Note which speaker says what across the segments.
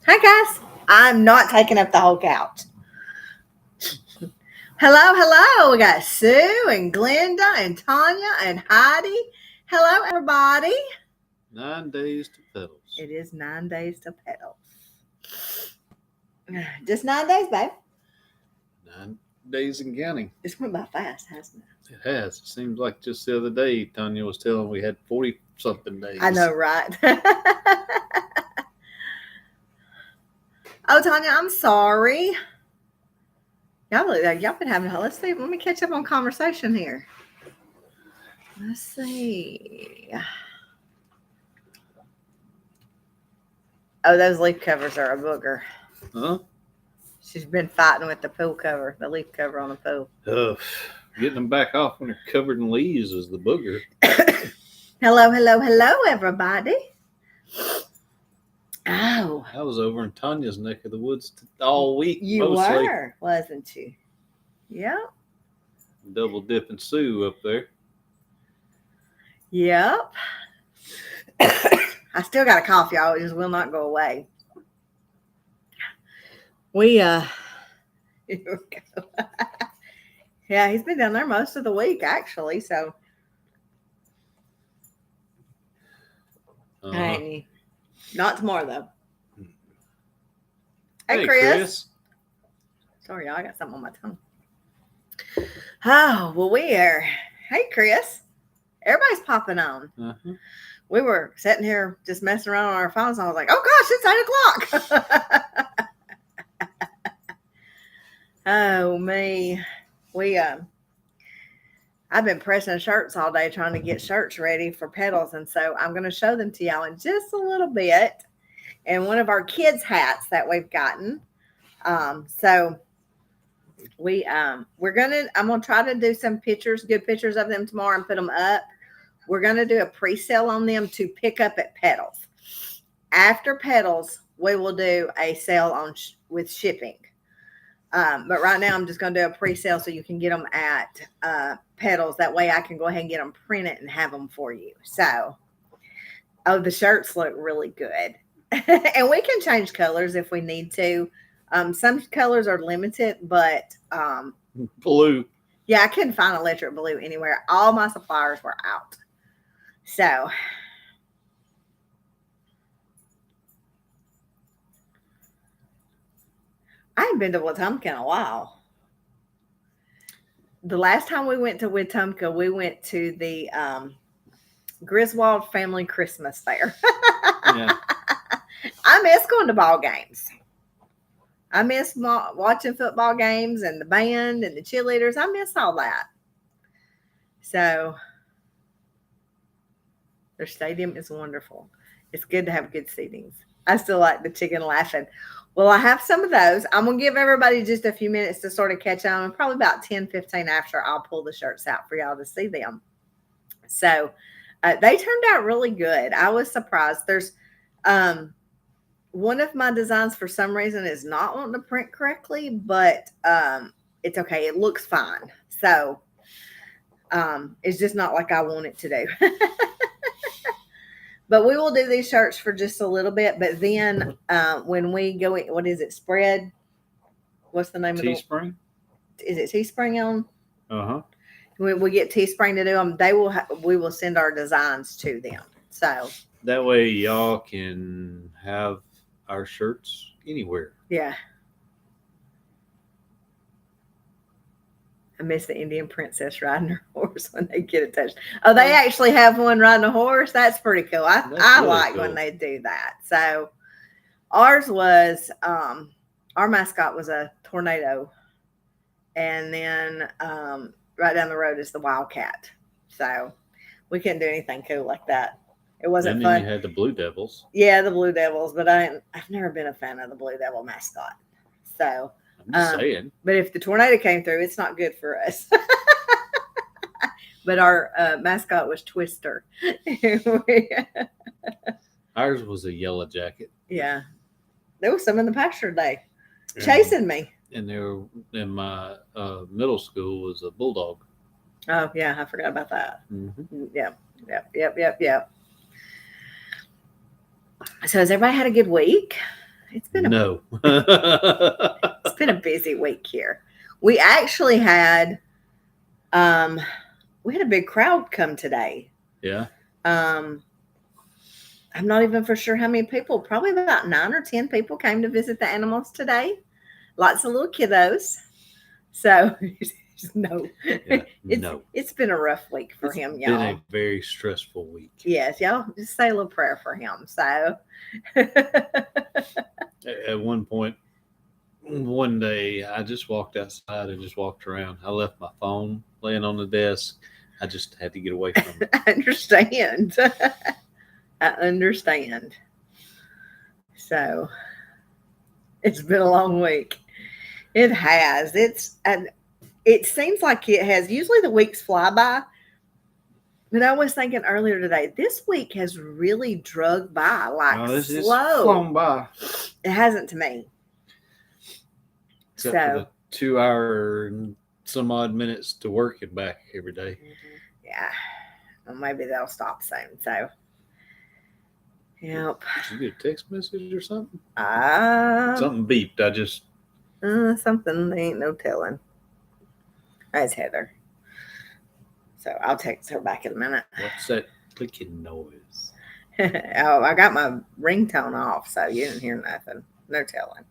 Speaker 1: Hi, guys. I'm not taking up the whole couch. Hello. We got Sue and Glenda and Tanya and Heidi. Hello, everybody.
Speaker 2: 9 days to pedals.
Speaker 1: It is 9 days to pedals. Just 9 days, babe.
Speaker 2: 9 days and counting.
Speaker 1: This went by fast, hasn't it?
Speaker 2: It has. It seems like just the other day, Tanya was telling we had 40 something days.
Speaker 1: I know, right? Oh, Tanya, I'm sorry. Y'all been having. Let's see. Let me catch up on conversation here. Let's see. Oh, those leaf covers are a booger.
Speaker 2: Huh?
Speaker 1: She's been fighting with the pool cover, the leaf cover on the pool.
Speaker 2: Getting them back off when they're covered in leaves is the booger.
Speaker 1: Hello, everybody. Oh.
Speaker 2: I was over in Tanya's neck of the woods all week.
Speaker 1: You
Speaker 2: mostly.
Speaker 1: were, wasn't you? Yep.
Speaker 2: Double dipping Sue up there.
Speaker 1: Yep. I still got a cough, y'all. It just will not go away. Here we go. Yeah, he's been down there most of the week, actually. So, hey, not tomorrow though. Hey, Chris. Sorry, y'all. I got something on my tongue. Oh, well, we are. Hey, Chris. Everybody's popping on. We were sitting here just messing around on our phones. And I was like, oh, gosh, it's 8 o'clock. Oh, me. I've been pressing shirts all day trying to get shirts ready for pedals. And so I'm going to show them to y'all in just a little bit. And one of our kids' hats that we've gotten. So I'm going to try to do some good pictures of them tomorrow and put them up. We're going to do a pre-sale on them to pick up at Pedals. After Pedals, we will do a sale with shipping. But right now I'm just going to do a pre-sale so you can get them at Pedals. That way I can go ahead and get them printed and have them for you. So, the shirts look really good. And we can change colors if we need to. Some colors are limited, but
Speaker 2: blue.
Speaker 1: Yeah, I couldn't find electric blue anywhere. All my suppliers were out. So I ain't been to Wetumpka in a while. The last time we went to Wetumpka, we went to the Griswold Family Christmas Fair. Yeah. I miss going to ball games. I miss watching football games and the band and the cheerleaders. I miss all that. So their stadium is wonderful. It's good to have good seatings. I still like the chicken laughing. Well, I have some of those. I'm going to give everybody just a few minutes to sort of catch on. Probably about 10, 15 after I'll pull the shirts out for y'all to see them. So they turned out really good. I was surprised. There's one of my designs for some reason is not wanting to print correctly, but it's okay. It looks fine. So it's just not like I want it to do. But we will do these shirts for just a little bit. But then when we go, what is it? Spread? What's the name of it?
Speaker 2: Teespring?
Speaker 1: Is it Teespring on?
Speaker 2: Uh-huh.
Speaker 1: When we get Teespring to do them, we will send our designs to them. So
Speaker 2: that way y'all can have our shirts anywhere.
Speaker 1: Yeah. I miss the Indian princess riding her horse when they get attached. Oh, they actually have one riding a horse. That's pretty cool. I really like cool when they do that. So ours was, our mascot was a tornado. And then right down the road is the wildcat. So we couldn't do anything cool like that. It wasn't fun.
Speaker 2: And then you had the Blue Devils.
Speaker 1: Yeah, the Blue Devils. But I've never been a fan of the Blue Devil mascot. So
Speaker 2: I'm just saying.
Speaker 1: But if the tornado came through, it's not good for us. But our mascot was Twister.
Speaker 2: Ours was a yellow jacket.
Speaker 1: Yeah. There was some in the pasture today chasing me.
Speaker 2: And there in my middle school was a bulldog.
Speaker 1: Oh, yeah. I forgot about that.
Speaker 2: Mm-hmm.
Speaker 1: Yep. So has everybody had a good week? It's been
Speaker 2: No.
Speaker 1: it's been a busy week here. We actually had we had a big crowd come today.
Speaker 2: Yeah.
Speaker 1: I'm not even for sure how many people. Probably about 9 or 10 people came to visit the animals today. Lots of little kiddos. So no,
Speaker 2: Yeah. No.
Speaker 1: it's been a rough week for
Speaker 2: It's
Speaker 1: him,
Speaker 2: been
Speaker 1: y'all.
Speaker 2: a very stressful week.
Speaker 1: Yes, y'all just say a little prayer for him. So
Speaker 2: At one point, one day, I just walked outside and just walked around. I left my phone laying on the desk. I just had to get away from it.
Speaker 1: I understand. I understand. So it's been a long week. It has. It seems like it has. Usually the weeks fly by. But I was thinking earlier today, this week has really drug by like
Speaker 2: It's
Speaker 1: slow.
Speaker 2: flown by.
Speaker 1: It hasn't to me.
Speaker 2: Except for the 2 hour and some odd minutes to work and back every day.
Speaker 1: Yeah. Well, maybe they'll stop soon. So, yep.
Speaker 2: Did you get a text message or something?
Speaker 1: Something.
Speaker 2: Something beeped. I just.
Speaker 1: Something ain't no telling. That's Heather. So I'll text her back in a minute.
Speaker 2: What's that clicking noise?
Speaker 1: Oh, I got my ringtone off, so you didn't hear nothing. No telling.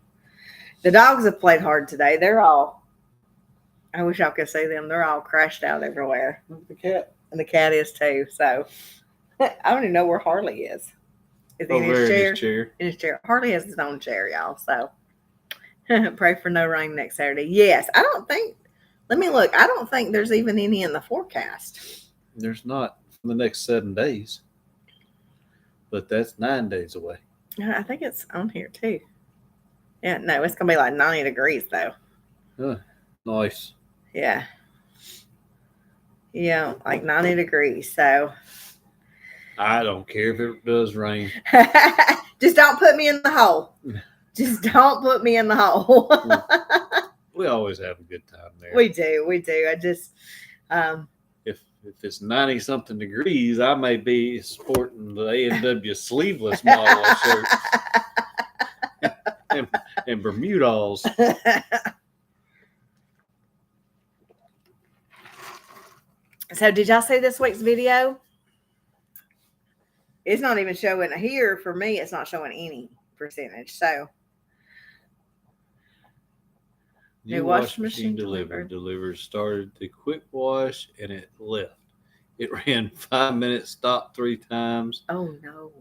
Speaker 1: The dogs have played hard today. They're all, I wish y'all could see them. They're all crashed out everywhere.
Speaker 2: The cat.
Speaker 1: And the cat is too. So I don't even know where Harley is. Is he in his chair?
Speaker 2: In his chair.
Speaker 1: In his chair. Harley has his own chair, y'all. So pray for no rain next Saturday. Yes, I don't think, let me look. I don't think there's even any in the forecast.
Speaker 2: There's not for the next 7 days. But that's 9 days away.
Speaker 1: I think it's on here too. Yeah, no, it's going to be like 90 degrees though.
Speaker 2: Nice.
Speaker 1: Yeah. Yeah, like 90 degrees. So
Speaker 2: I don't care if it does rain.
Speaker 1: just don't put me in the hole. Just don't put me in the hole.
Speaker 2: We always have a good time there.
Speaker 1: We do. I just
Speaker 2: If it's 90 something degrees, I may be sporting the A&W sleeveless model shirt and Bermudas.
Speaker 1: So did y'all see this week's video? It's not even showing here for me. It's not showing any percentage. So
Speaker 2: New washing machine delivered. Started the quick wash and it left. It ran 5 minutes, stopped 3 times.
Speaker 1: Oh no.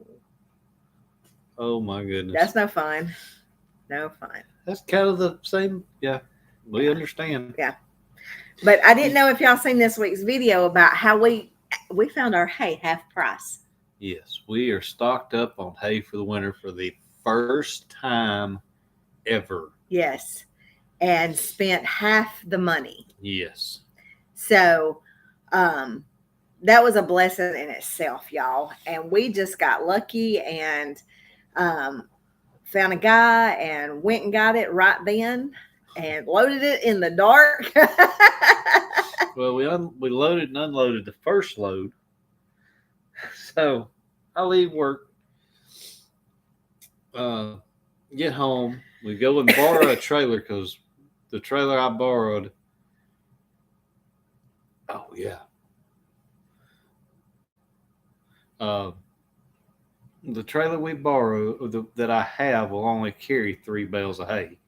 Speaker 2: Oh my goodness.
Speaker 1: That's no fun. No fun.
Speaker 2: That's kind of the same. Yeah. We understand.
Speaker 1: Yeah. But I didn't know if y'all seen this week's video about how we found our hay half price.
Speaker 2: Yes, we are stocked up on hay for the winter for the first time ever.
Speaker 1: Yes. And spent half the money.
Speaker 2: Yes.
Speaker 1: So that was a blessing in itself, y'all. And we just got lucky and found a guy and went and got it right then and loaded it in the dark.
Speaker 2: Well, we loaded and unloaded the first load. So I leave work, get home. We go and borrow a trailer because the trailer I borrowed. Oh, yeah. The trailer we borrow that I have will only carry 3 bales of hay.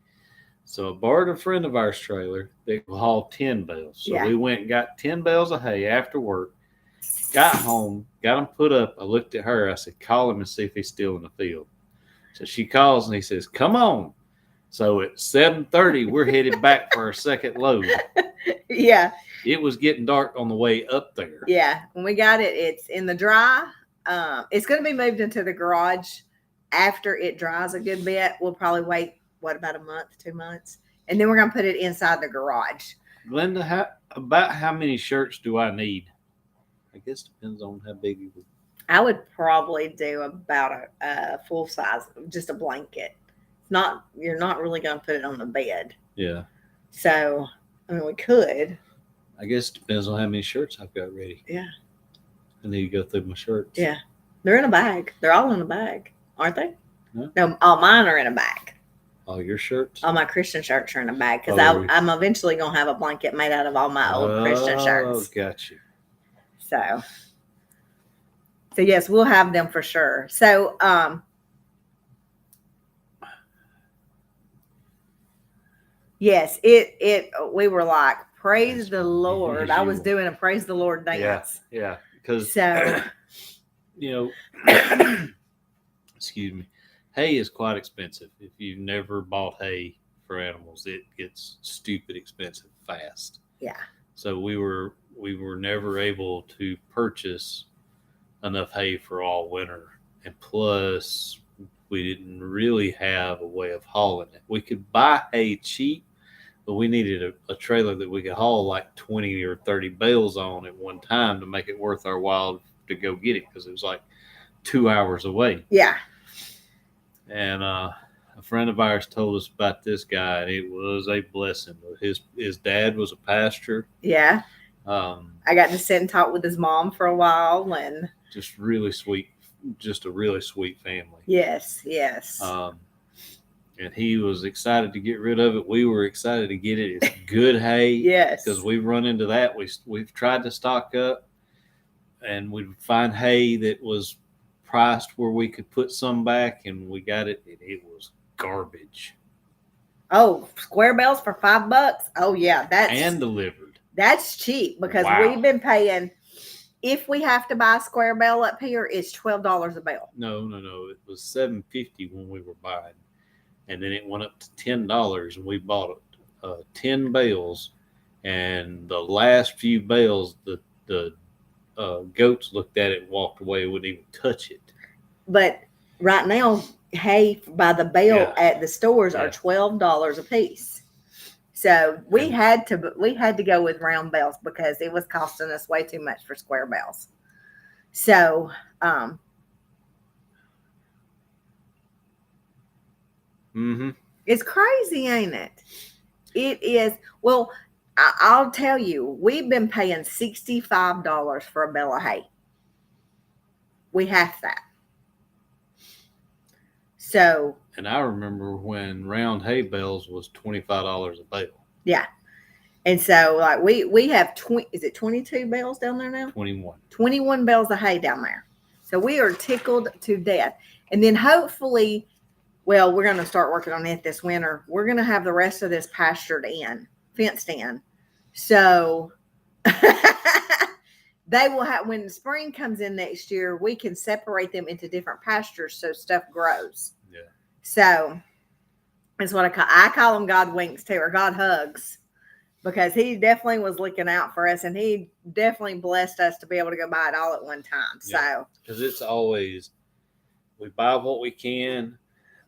Speaker 2: So I borrowed a friend of ours trailer that will haul 10 bales. So we went and got 10 bales of hay after work, got home, got them put up. I looked at her. I said, call him and see if he's still in the field. So she calls and he says, come on. So at 7:30, we're headed back for our second load.
Speaker 1: Yeah.
Speaker 2: It was getting dark on the way up there.
Speaker 1: Yeah. When we got it, it's in the dry. It's going to be moved into the garage after it dries a good bit. We'll probably wait, about a month, 2 months? And then we're going to put it inside the garage.
Speaker 2: Glenda, about how many shirts do I need? I guess depends on how big you would.
Speaker 1: I would probably do about a full size, just a blanket. You're not really going to put it on the bed.
Speaker 2: Yeah.
Speaker 1: So, I mean, we could.
Speaker 2: I guess it depends on how many shirts I've got ready.
Speaker 1: Yeah.
Speaker 2: I need to go through my shirts.
Speaker 1: Yeah. They're in a bag. They're all in a bag. aren't they?
Speaker 2: No.
Speaker 1: No, all mine are in a bag.
Speaker 2: All your shirts?
Speaker 1: All my Christian shirts are in a bag because
Speaker 2: Oh.
Speaker 1: I'm eventually gonna have a blanket made out of all my old Christian shirts.
Speaker 2: Oh, got you.
Speaker 1: So yes, we'll have them for sure. So yes, we were like, praise the Lord. I was doing a praise the Lord dance.
Speaker 2: Yeah. Because
Speaker 1: so
Speaker 2: excuse me, hay is quite expensive. If you've never bought hay for animals, it gets stupid expensive fast.
Speaker 1: Yeah.
Speaker 2: So we were never able to purchase enough hay for all winter, and plus we didn't really have a way of hauling it. We could buy hay cheap, but we needed a trailer that we could haul like 20 or 30 bales on at one time to make it worth our while to go get it, because it was like 2 hours away.
Speaker 1: Yeah.
Speaker 2: And a friend of ours told us about this guy, and it was a blessing. His dad was a pastor.
Speaker 1: Yeah. I got to sit and talk with his mom for a while, and
Speaker 2: just really sweet, just a really sweet family.
Speaker 1: Yes.
Speaker 2: And he was excited to get rid of it. We were excited to get it. It's good hay.
Speaker 1: Yes.
Speaker 2: Because we've run into that. We've tried to stock up, and we'd find hay that was priced where we could put some back, and we got it, and it was garbage.
Speaker 1: Oh, square bales for $5? Oh yeah,
Speaker 2: and delivered.
Speaker 1: That's cheap, because we've been paying. If we have to buy a square bale up here, it's $12 a bale.
Speaker 2: No. It was $7.50 when we were buying, and then it went up to $10, and we bought 10 bales. And the last few bales, the goats looked at it and walked away, wouldn't even touch it. But
Speaker 1: right now, hay by the bale at the stores are $12 a piece. So we had to go with round bales because it was costing us way too much for square bales. So it's crazy, ain't it? It is. Well, I'll tell you, we've been paying $65 for a bale of hay. We have that. So.
Speaker 2: And I remember when round hay bales was $25 a bale.
Speaker 1: Yeah. And so like we have 22 bales down there now? 21 bales of hay down there. So we are tickled to death. And then hopefully, well, we're going to start working on it this winter. We're going to have the rest of this pastured in, fenced in. So they will have, when spring comes in next year, we can separate them into different pastures so stuff grows.
Speaker 2: Yeah.
Speaker 1: So that's what I call them God winks too, or God hugs, because he definitely was looking out for us, and he definitely blessed us to be able to go buy it all at one time. Yeah. So
Speaker 2: because it's always, we buy what we can,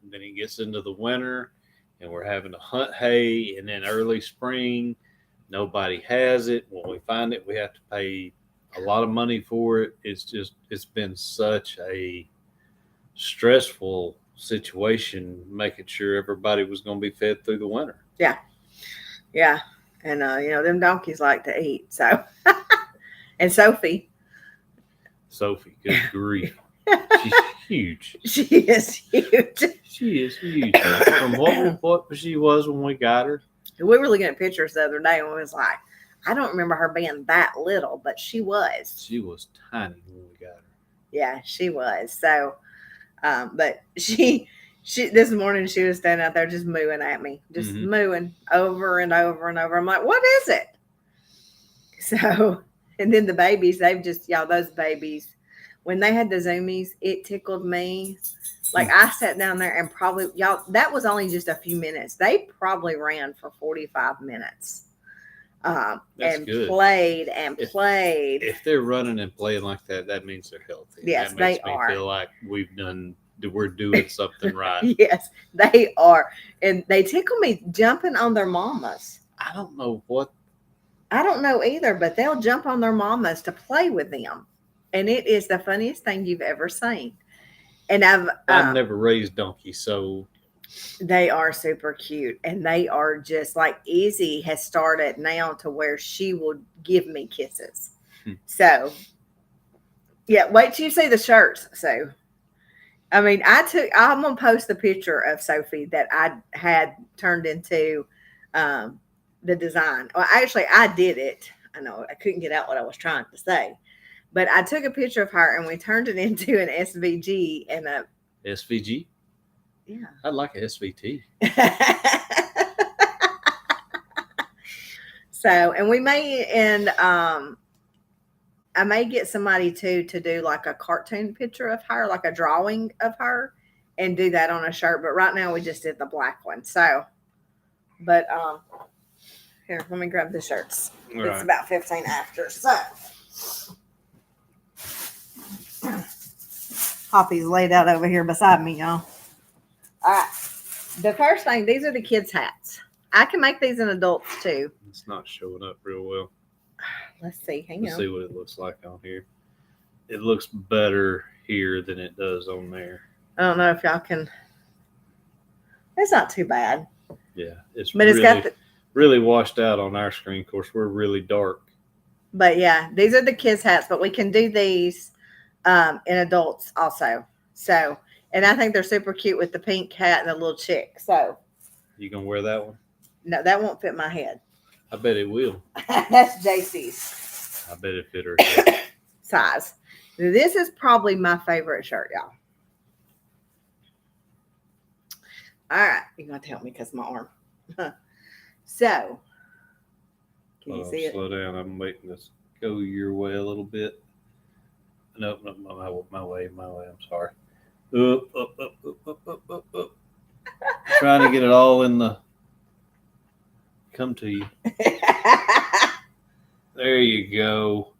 Speaker 2: and then it gets into the winter and we're having to hunt hay, and then early spring nobody has it. When we find it, we have to pay a lot of money for it. It's been such a stressful situation making sure everybody was going to be fed through the winter.
Speaker 1: Yeah. And them donkeys like to eat. So and Sophie,
Speaker 2: good grief. She's huge.
Speaker 1: She is huge.
Speaker 2: She is huge. From what she was when we got her.
Speaker 1: We were looking at pictures the other day, and we was like, I don't remember her being that little, but she was.
Speaker 2: She was tiny when we got her.
Speaker 1: Yeah, she was. So, but she this morning she was standing out there just mooing at me, just mooing over and over and over. I'm like, what is it? So, and then the babies, those babies, when they had the zoomies, it tickled me. Like I sat down there and that was only just a few minutes. They probably ran for 45 minutes. And
Speaker 2: good.
Speaker 1: Played and played.
Speaker 2: If they're running and playing like that, that means they're healthy.
Speaker 1: Yes,
Speaker 2: that makes
Speaker 1: they
Speaker 2: me
Speaker 1: are.
Speaker 2: Feel like we're doing something right.
Speaker 1: Yes, they are. And they tickle me jumping on their mamas.
Speaker 2: I don't know what.
Speaker 1: I don't know either, but they'll jump on their mamas to play with them. And it is the funniest thing you've ever seen. And I've
Speaker 2: never raised donkeys, so
Speaker 1: they are super cute, and they are just like Izzy has started now to where she will give me kisses. So yeah, wait till you see the shirts. So I mean, I'm gonna post the picture of Sophie that I had turned into the design. Well, actually, I did it. I know I couldn't get out what I was trying to say, but I took a picture of her and we turned it into an SVG and a
Speaker 2: SVG.
Speaker 1: Yeah.
Speaker 2: I'd like a SVT.
Speaker 1: So, and we may, and I may get somebody to do like a cartoon picture of her, like a drawing of her, and do that on a shirt. But right now we just did the black one. So, but here, let me grab the shirts.
Speaker 2: Right.
Speaker 1: It's about 15 after. So, Hoppy's laid out over here beside me, y'all. All right. The first thing, these are the kids' hats. I can make these in adults too.
Speaker 2: It's not showing up real well.
Speaker 1: Let's see.
Speaker 2: Let's see what it looks like on here. It looks better here than it does on there.
Speaker 1: I don't know if y'all can. It's not too bad.
Speaker 2: Yeah,
Speaker 1: it's got
Speaker 2: really washed out on our screen. Of course, we're really dark.
Speaker 1: But yeah, these are the kids' hats. But we can do these in adults also. So, and I think they're super cute with the pink hat and the little chick. So,
Speaker 2: you gonna wear that one?
Speaker 1: No, that won't fit my head.
Speaker 2: I bet it will.
Speaker 1: That's JC's.
Speaker 2: I bet it fit her
Speaker 1: size. This is probably my favorite shirt, y'all. All right, you're gonna help me because my arm. So, can you see it?
Speaker 2: Slow down. I'm waiting to go your way a little bit. Nope, my way. I'm sorry. Up. Trying to get it all in the. Come to you. There you go.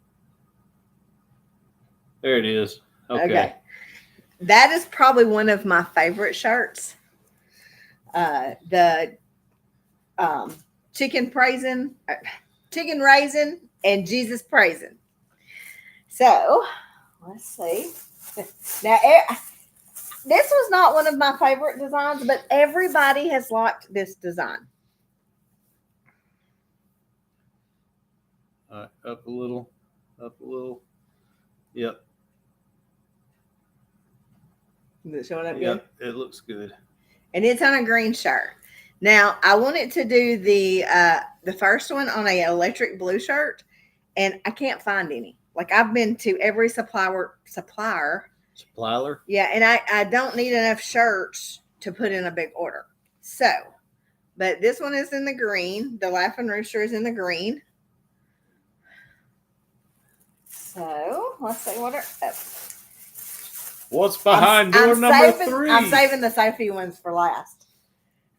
Speaker 2: There it is. Okay.
Speaker 1: That is probably one of my favorite shirts. The chicken raisin, and Jesus praising. So let's see. Now, this was not one of my favorite designs, but everybody has liked this design.
Speaker 2: All right, up a little. Yep.
Speaker 1: Is it showing up good?
Speaker 2: Yep, it looks good.
Speaker 1: And it's on a green shirt. Now, I wanted to do the first one on an electric blue shirt, and I can't find any. Like, I've been to every supplier.
Speaker 2: Supplier?
Speaker 1: Yeah, and I don't need enough shirts to put in a big order. So, but this one is in the green. The Laughing Rooster is in the green. So, let's see what
Speaker 2: what's behind door number 3?
Speaker 1: I'm saving the Sophie ones for last.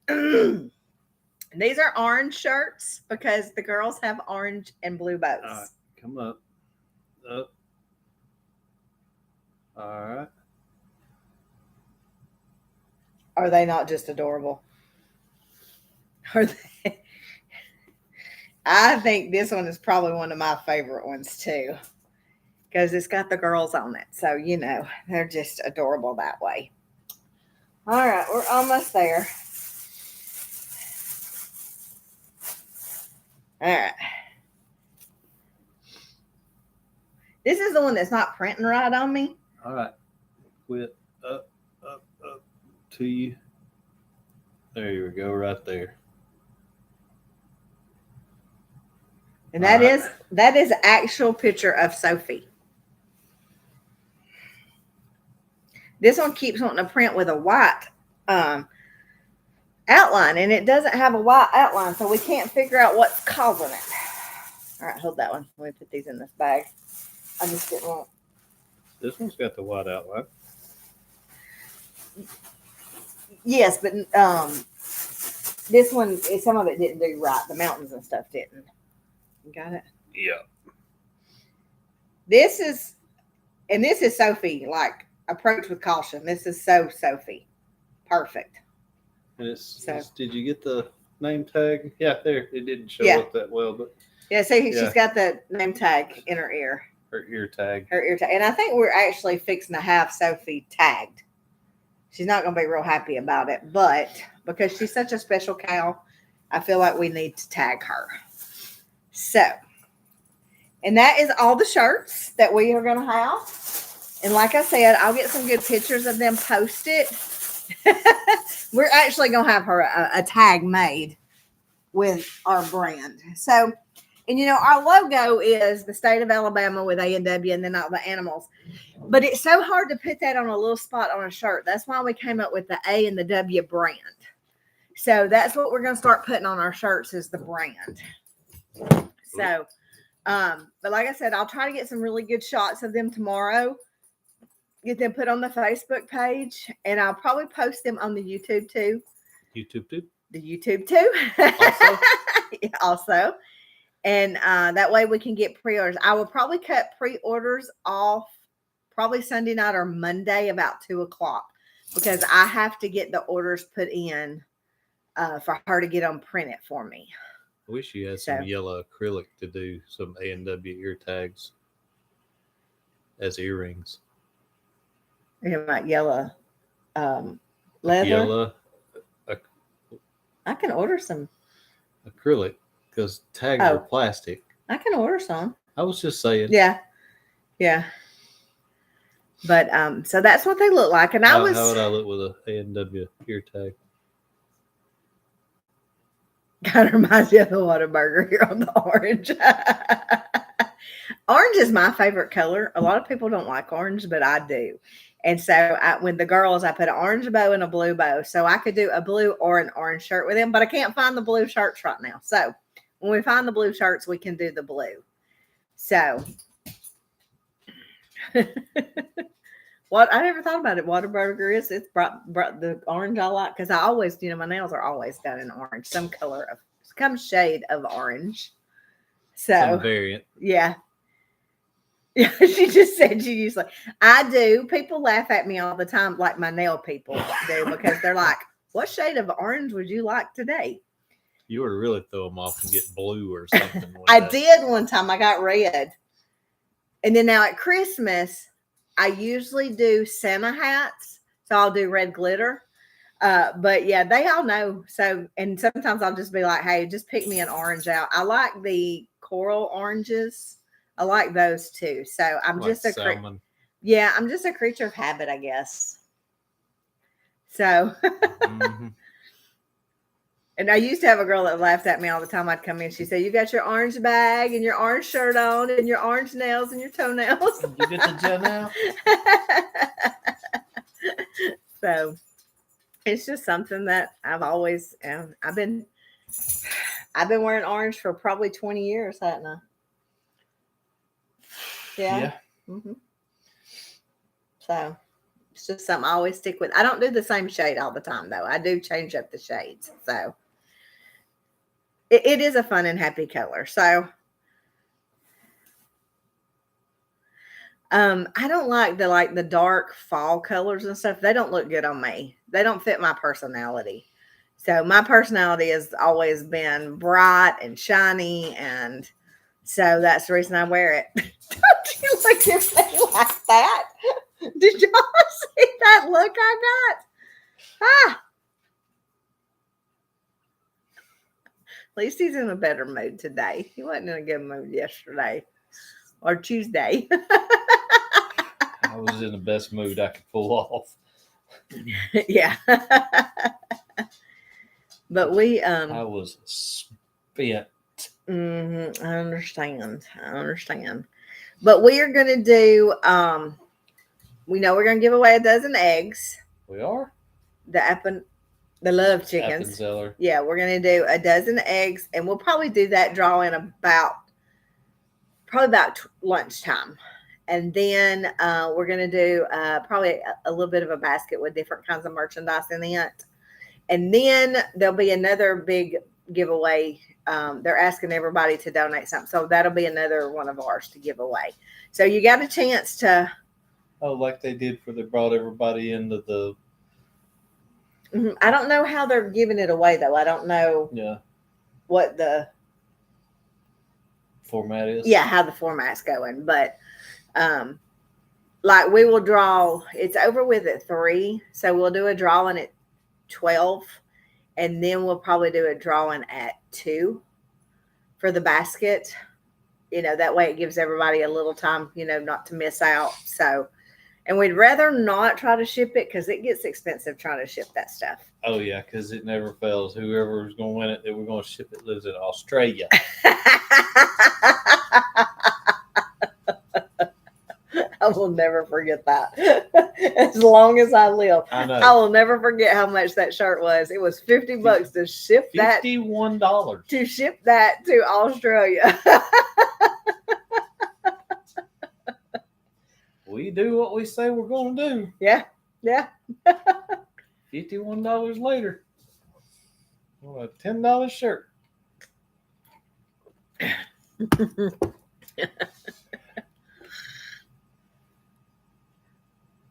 Speaker 1: These are orange shirts because the girls have orange and blue bows.
Speaker 2: All right, come up. Up. All right.
Speaker 1: Are they not just adorable? Are they? I think this one is probably one of my favorite ones too. Because it's got the girls on it. So, you know, they're just adorable that way. All right, we're almost there. All right. This is the one that's not printing right on me.
Speaker 2: All right. Quit. Up to you. There you go, right there.
Speaker 1: And that is an actual picture of Sophie. This one keeps wanting to print with a white outline, and it doesn't have a white outline, so we can't figure out what's causing it. All right, hold that one. Let me put these in this bag. I just didn't want.
Speaker 2: This one's got the white outline.
Speaker 1: Yes, but this one, some of it didn't do right. The mountains and stuff didn't. You got it?
Speaker 2: Yeah.
Speaker 1: This is Sophie, like, approach with caution. This is so Sophie. Perfect.
Speaker 2: And did you get the name tag? Yeah, there. It didn't show up that well, but
Speaker 1: yeah. So she's got the name tag in her ear.
Speaker 2: Her ear tag.
Speaker 1: And I think we're actually fixing to have Sophie tagged. She's not going to be real happy about it, but because she's such a special cow, I feel like we need to tag her. So, and that is all the shirts that we are going to have. And like I said, I'll get some good pictures of them posted. We're actually going to have her a tag made with our brand. So, and our logo is the state of Alabama with A&W and then all the animals. But it's so hard to put that on a little spot on a shirt. That's why we came up with the A and the W brand. So that's what we're going to start putting on our shirts is the brand. So, but like I said, I'll try to get some really good shots of them tomorrow. Get them put on the Facebook page, and I'll probably post them on the YouTube too.
Speaker 2: YouTube too?
Speaker 1: The YouTube too. Also? Also. And that way we can get pre-orders. I will probably cut pre-orders off probably Sunday night or Monday about 2:00 because I have to get the orders put in for her to get them printed for me.
Speaker 2: I wish you had some yellow acrylic to do some A&W ear tags as earrings.
Speaker 1: You about yellow leather?
Speaker 2: Yellow.
Speaker 1: I can order some
Speaker 2: acrylic because tags are plastic.
Speaker 1: I can order some.
Speaker 2: I was just saying.
Speaker 1: Yeah. But so that's what they look like. And
Speaker 2: how would I look with a A&W ear tag?
Speaker 1: Kind of reminds me of the Whataburger here on the orange. Orange is my favorite color. A lot of people don't like orange, but I do. And so when the girls, I put an orange bow and a blue bow. So I could do a blue or an orange shirt with them, but I can't find the blue shirts right now. So when we find the blue shirts, we can do the blue. So what I never thought about it. Whataburger it's brought the orange I like because I always, my nails are always done in orange, some shade of orange. So
Speaker 2: some variant.
Speaker 1: Yeah. Yeah, she just said she usually. I do. People laugh at me all the time, like my nail people do, because they're like, "What shade of orange would you like today?"
Speaker 2: You were to really throw them off and get blue or something.
Speaker 1: I did one time. I got red, and then now at Christmas, I usually do Santa hats, so I'll do red glitter. But yeah, they all know. So, and sometimes I'll just be like, "Hey, just pick me an orange out." I like the coral oranges. I like those too. So I'm like just I'm just a creature of habit, I guess. So, And I used to have a girl that laughed at me all the time. I'd come in. She said, "You got your orange bag and your orange shirt on and your orange nails and your toenails."
Speaker 2: You get the gel now?
Speaker 1: So it's just something that I've always, I've been wearing orange for probably 20 years, haven't I? Yeah. Mm-hmm. So it's just something I always stick with. I don't do the same shade all the time, though. I do change up the shades. So it is a fun and happy color. So I don't like the dark fall colors and stuff. They don't look good on me. They don't fit my personality. So my personality has always been bright and shiny, and so that's the reason I wear it. Don't you look at me like that? Did y'all see that look I got? At least he's in a better mood today. He wasn't in a good mood yesterday or Tuesday.
Speaker 2: I was in the best mood I could pull off.
Speaker 1: Yeah. But
Speaker 2: I was spent.
Speaker 1: I understand. But we are going to do, we know we're going to give away a dozen eggs.
Speaker 2: We are?
Speaker 1: The love chickens.
Speaker 2: Appenzeller.
Speaker 1: Yeah, we're going to do a dozen eggs, and we'll probably do that drawing about lunchtime. And then we're going to do probably a little bit of a basket with different kinds of merchandise in it. And then there'll be another big giveaway. They're asking everybody to donate something. So that'll be another one of ours to give away. So you got a chance to.
Speaker 2: Oh, like they did they brought everybody into the.
Speaker 1: I don't know how they're giving it away, though. I don't know what the
Speaker 2: format is.
Speaker 1: Yeah, how the format's going. But like we will draw, it's over with at 3. So we'll do a drawing at 12. And then we'll probably do a drawing at 2 for the basket. That way it gives everybody a little time, not to miss out. So And we'd rather not try to ship it because it gets expensive trying to ship that stuff.
Speaker 2: Oh yeah, because it never fails. Whoever's going to win it, that we're going to ship it, lives in Australia.
Speaker 1: I will never forget that. As long as I live.
Speaker 2: I know.
Speaker 1: I will never forget how much that shirt was. It was $50 to ship that.
Speaker 2: $51.
Speaker 1: To ship that to Australia.
Speaker 2: We do what we say we're going to do.
Speaker 1: Yeah. Yeah.
Speaker 2: $51 later. Well, a $10 shirt.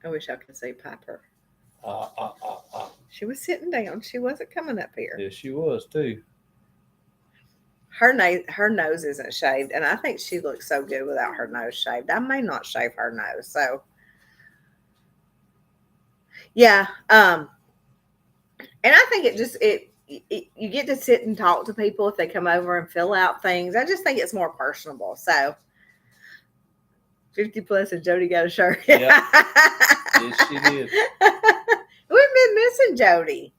Speaker 1: I wish I could see Piper.
Speaker 2: Uh.
Speaker 1: She was sitting down. She wasn't coming up here.
Speaker 2: Yeah, she was too.
Speaker 1: Her nose isn't shaved, and I think she looks so good without her nose shaved. I may not shave her nose, so yeah. And I think you get to sit and talk to people if they come over and fill out things. I just think it's more personable. So 50 plus and Jody got a shirt.
Speaker 2: Yep. Yes, she did.
Speaker 1: We've been missing Jody.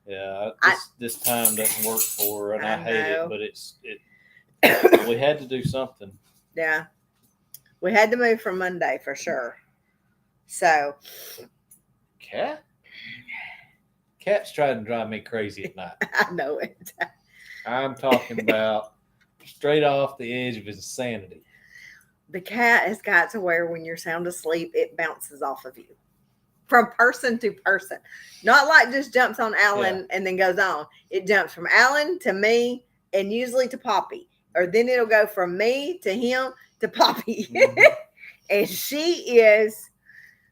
Speaker 2: Yeah, this time doesn't work for her, and I hate
Speaker 1: know.
Speaker 2: it. But we had to do something.
Speaker 1: Yeah, we had to move for Monday for sure. So,
Speaker 2: Cat's trying to drive me crazy at night.
Speaker 1: I know it.
Speaker 2: I'm talking about straight off the edge of insanity.
Speaker 1: The cat has got to where when you're sound asleep, it bounces off of you. From person to person. Not like just jumps on Alan and then goes on. It jumps from Alan to me and usually to Poppy. Or then it'll go from me to him to Poppy. Mm-hmm. And she is.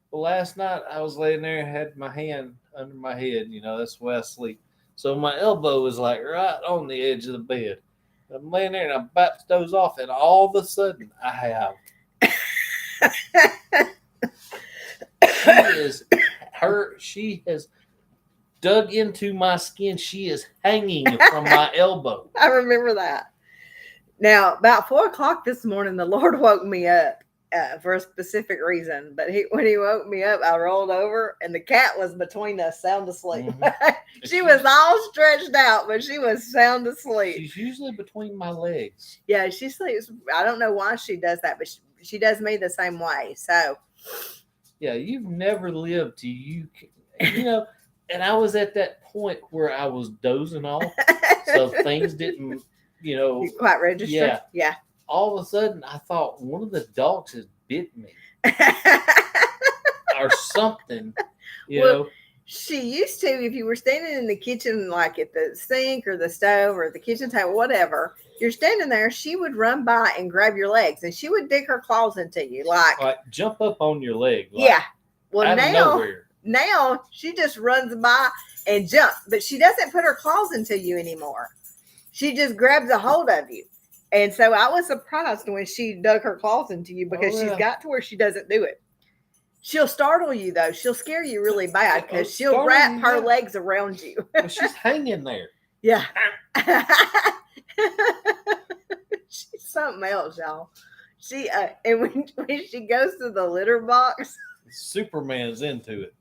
Speaker 2: Well, last night I was laying there and had my hand under my head. That's the way I sleep. So my elbow was like right on the edge of the bed. I'm laying there and I'm about to doze off. And all of a sudden I have. She has dug into my skin. She is hanging from my elbow.
Speaker 1: I remember that. Now, about 4:00 this morning, the Lord woke me up for a specific reason. But when he woke me up, I rolled over and the cat was between us, sound asleep. Mm-hmm. She was all stretched out, but she was sound asleep.
Speaker 2: She's usually between my legs.
Speaker 1: Yeah, she sleeps. I don't know why she does that, but she does me the same way. So.
Speaker 2: Yeah, you've never lived till and I was at that point where I was dozing off, so things didn't,
Speaker 1: You quite register. Yeah.
Speaker 2: All of a sudden, I thought one of the dogs has bit me or something, you know.
Speaker 1: She used to, if you were standing in the kitchen, like at the sink or the stove or the kitchen table, whatever, you're standing there, she would run by and grab your legs and she would dig her claws into you. Like
Speaker 2: jump up on your leg.
Speaker 1: Yeah. Well,
Speaker 2: nowhere.
Speaker 1: Now she just runs by and jumps, but she doesn't put her claws into you anymore. She just grabs a hold of you. And so I was surprised when she dug her claws into you because she's got to where she doesn't do it. She'll startle you, though. She'll scare you really bad because she'll wrap her legs around you.
Speaker 2: Well, she's hanging there.
Speaker 1: Yeah. She's something else, y'all. She and when she goes to the litter box,
Speaker 2: Superman's into it.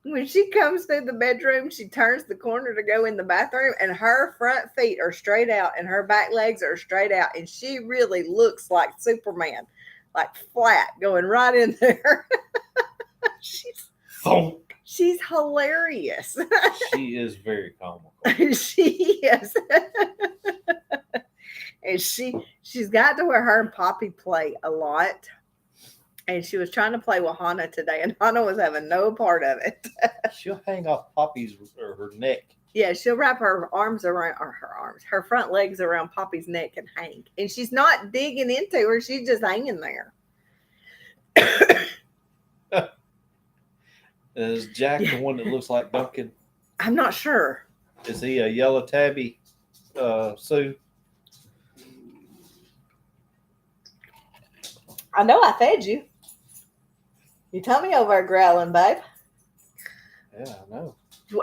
Speaker 1: When she comes through the bedroom, she turns the corner to go in the bathroom, and her front feet are straight out and her back legs are straight out, and she really looks like Superman. Like flat, going right in there. She's hilarious.
Speaker 2: She is very comical.
Speaker 1: She is. And she's got to where her and Poppy play a lot. And she was trying to play with Hannah today, and Hannah was having no part of it.
Speaker 2: She'll hang off Poppy's or her neck.
Speaker 1: Yeah, she'll wrap her her front legs around Poppy's neck and hang. And she's not digging into her, she's just hanging there.
Speaker 2: Is Jack the one that looks like Duncan?
Speaker 1: I'm not sure.
Speaker 2: Is he a yellow tabby, Sue?
Speaker 1: I know I fed you. You told me over there growling, babe.
Speaker 2: Yeah, I know.
Speaker 1: Well,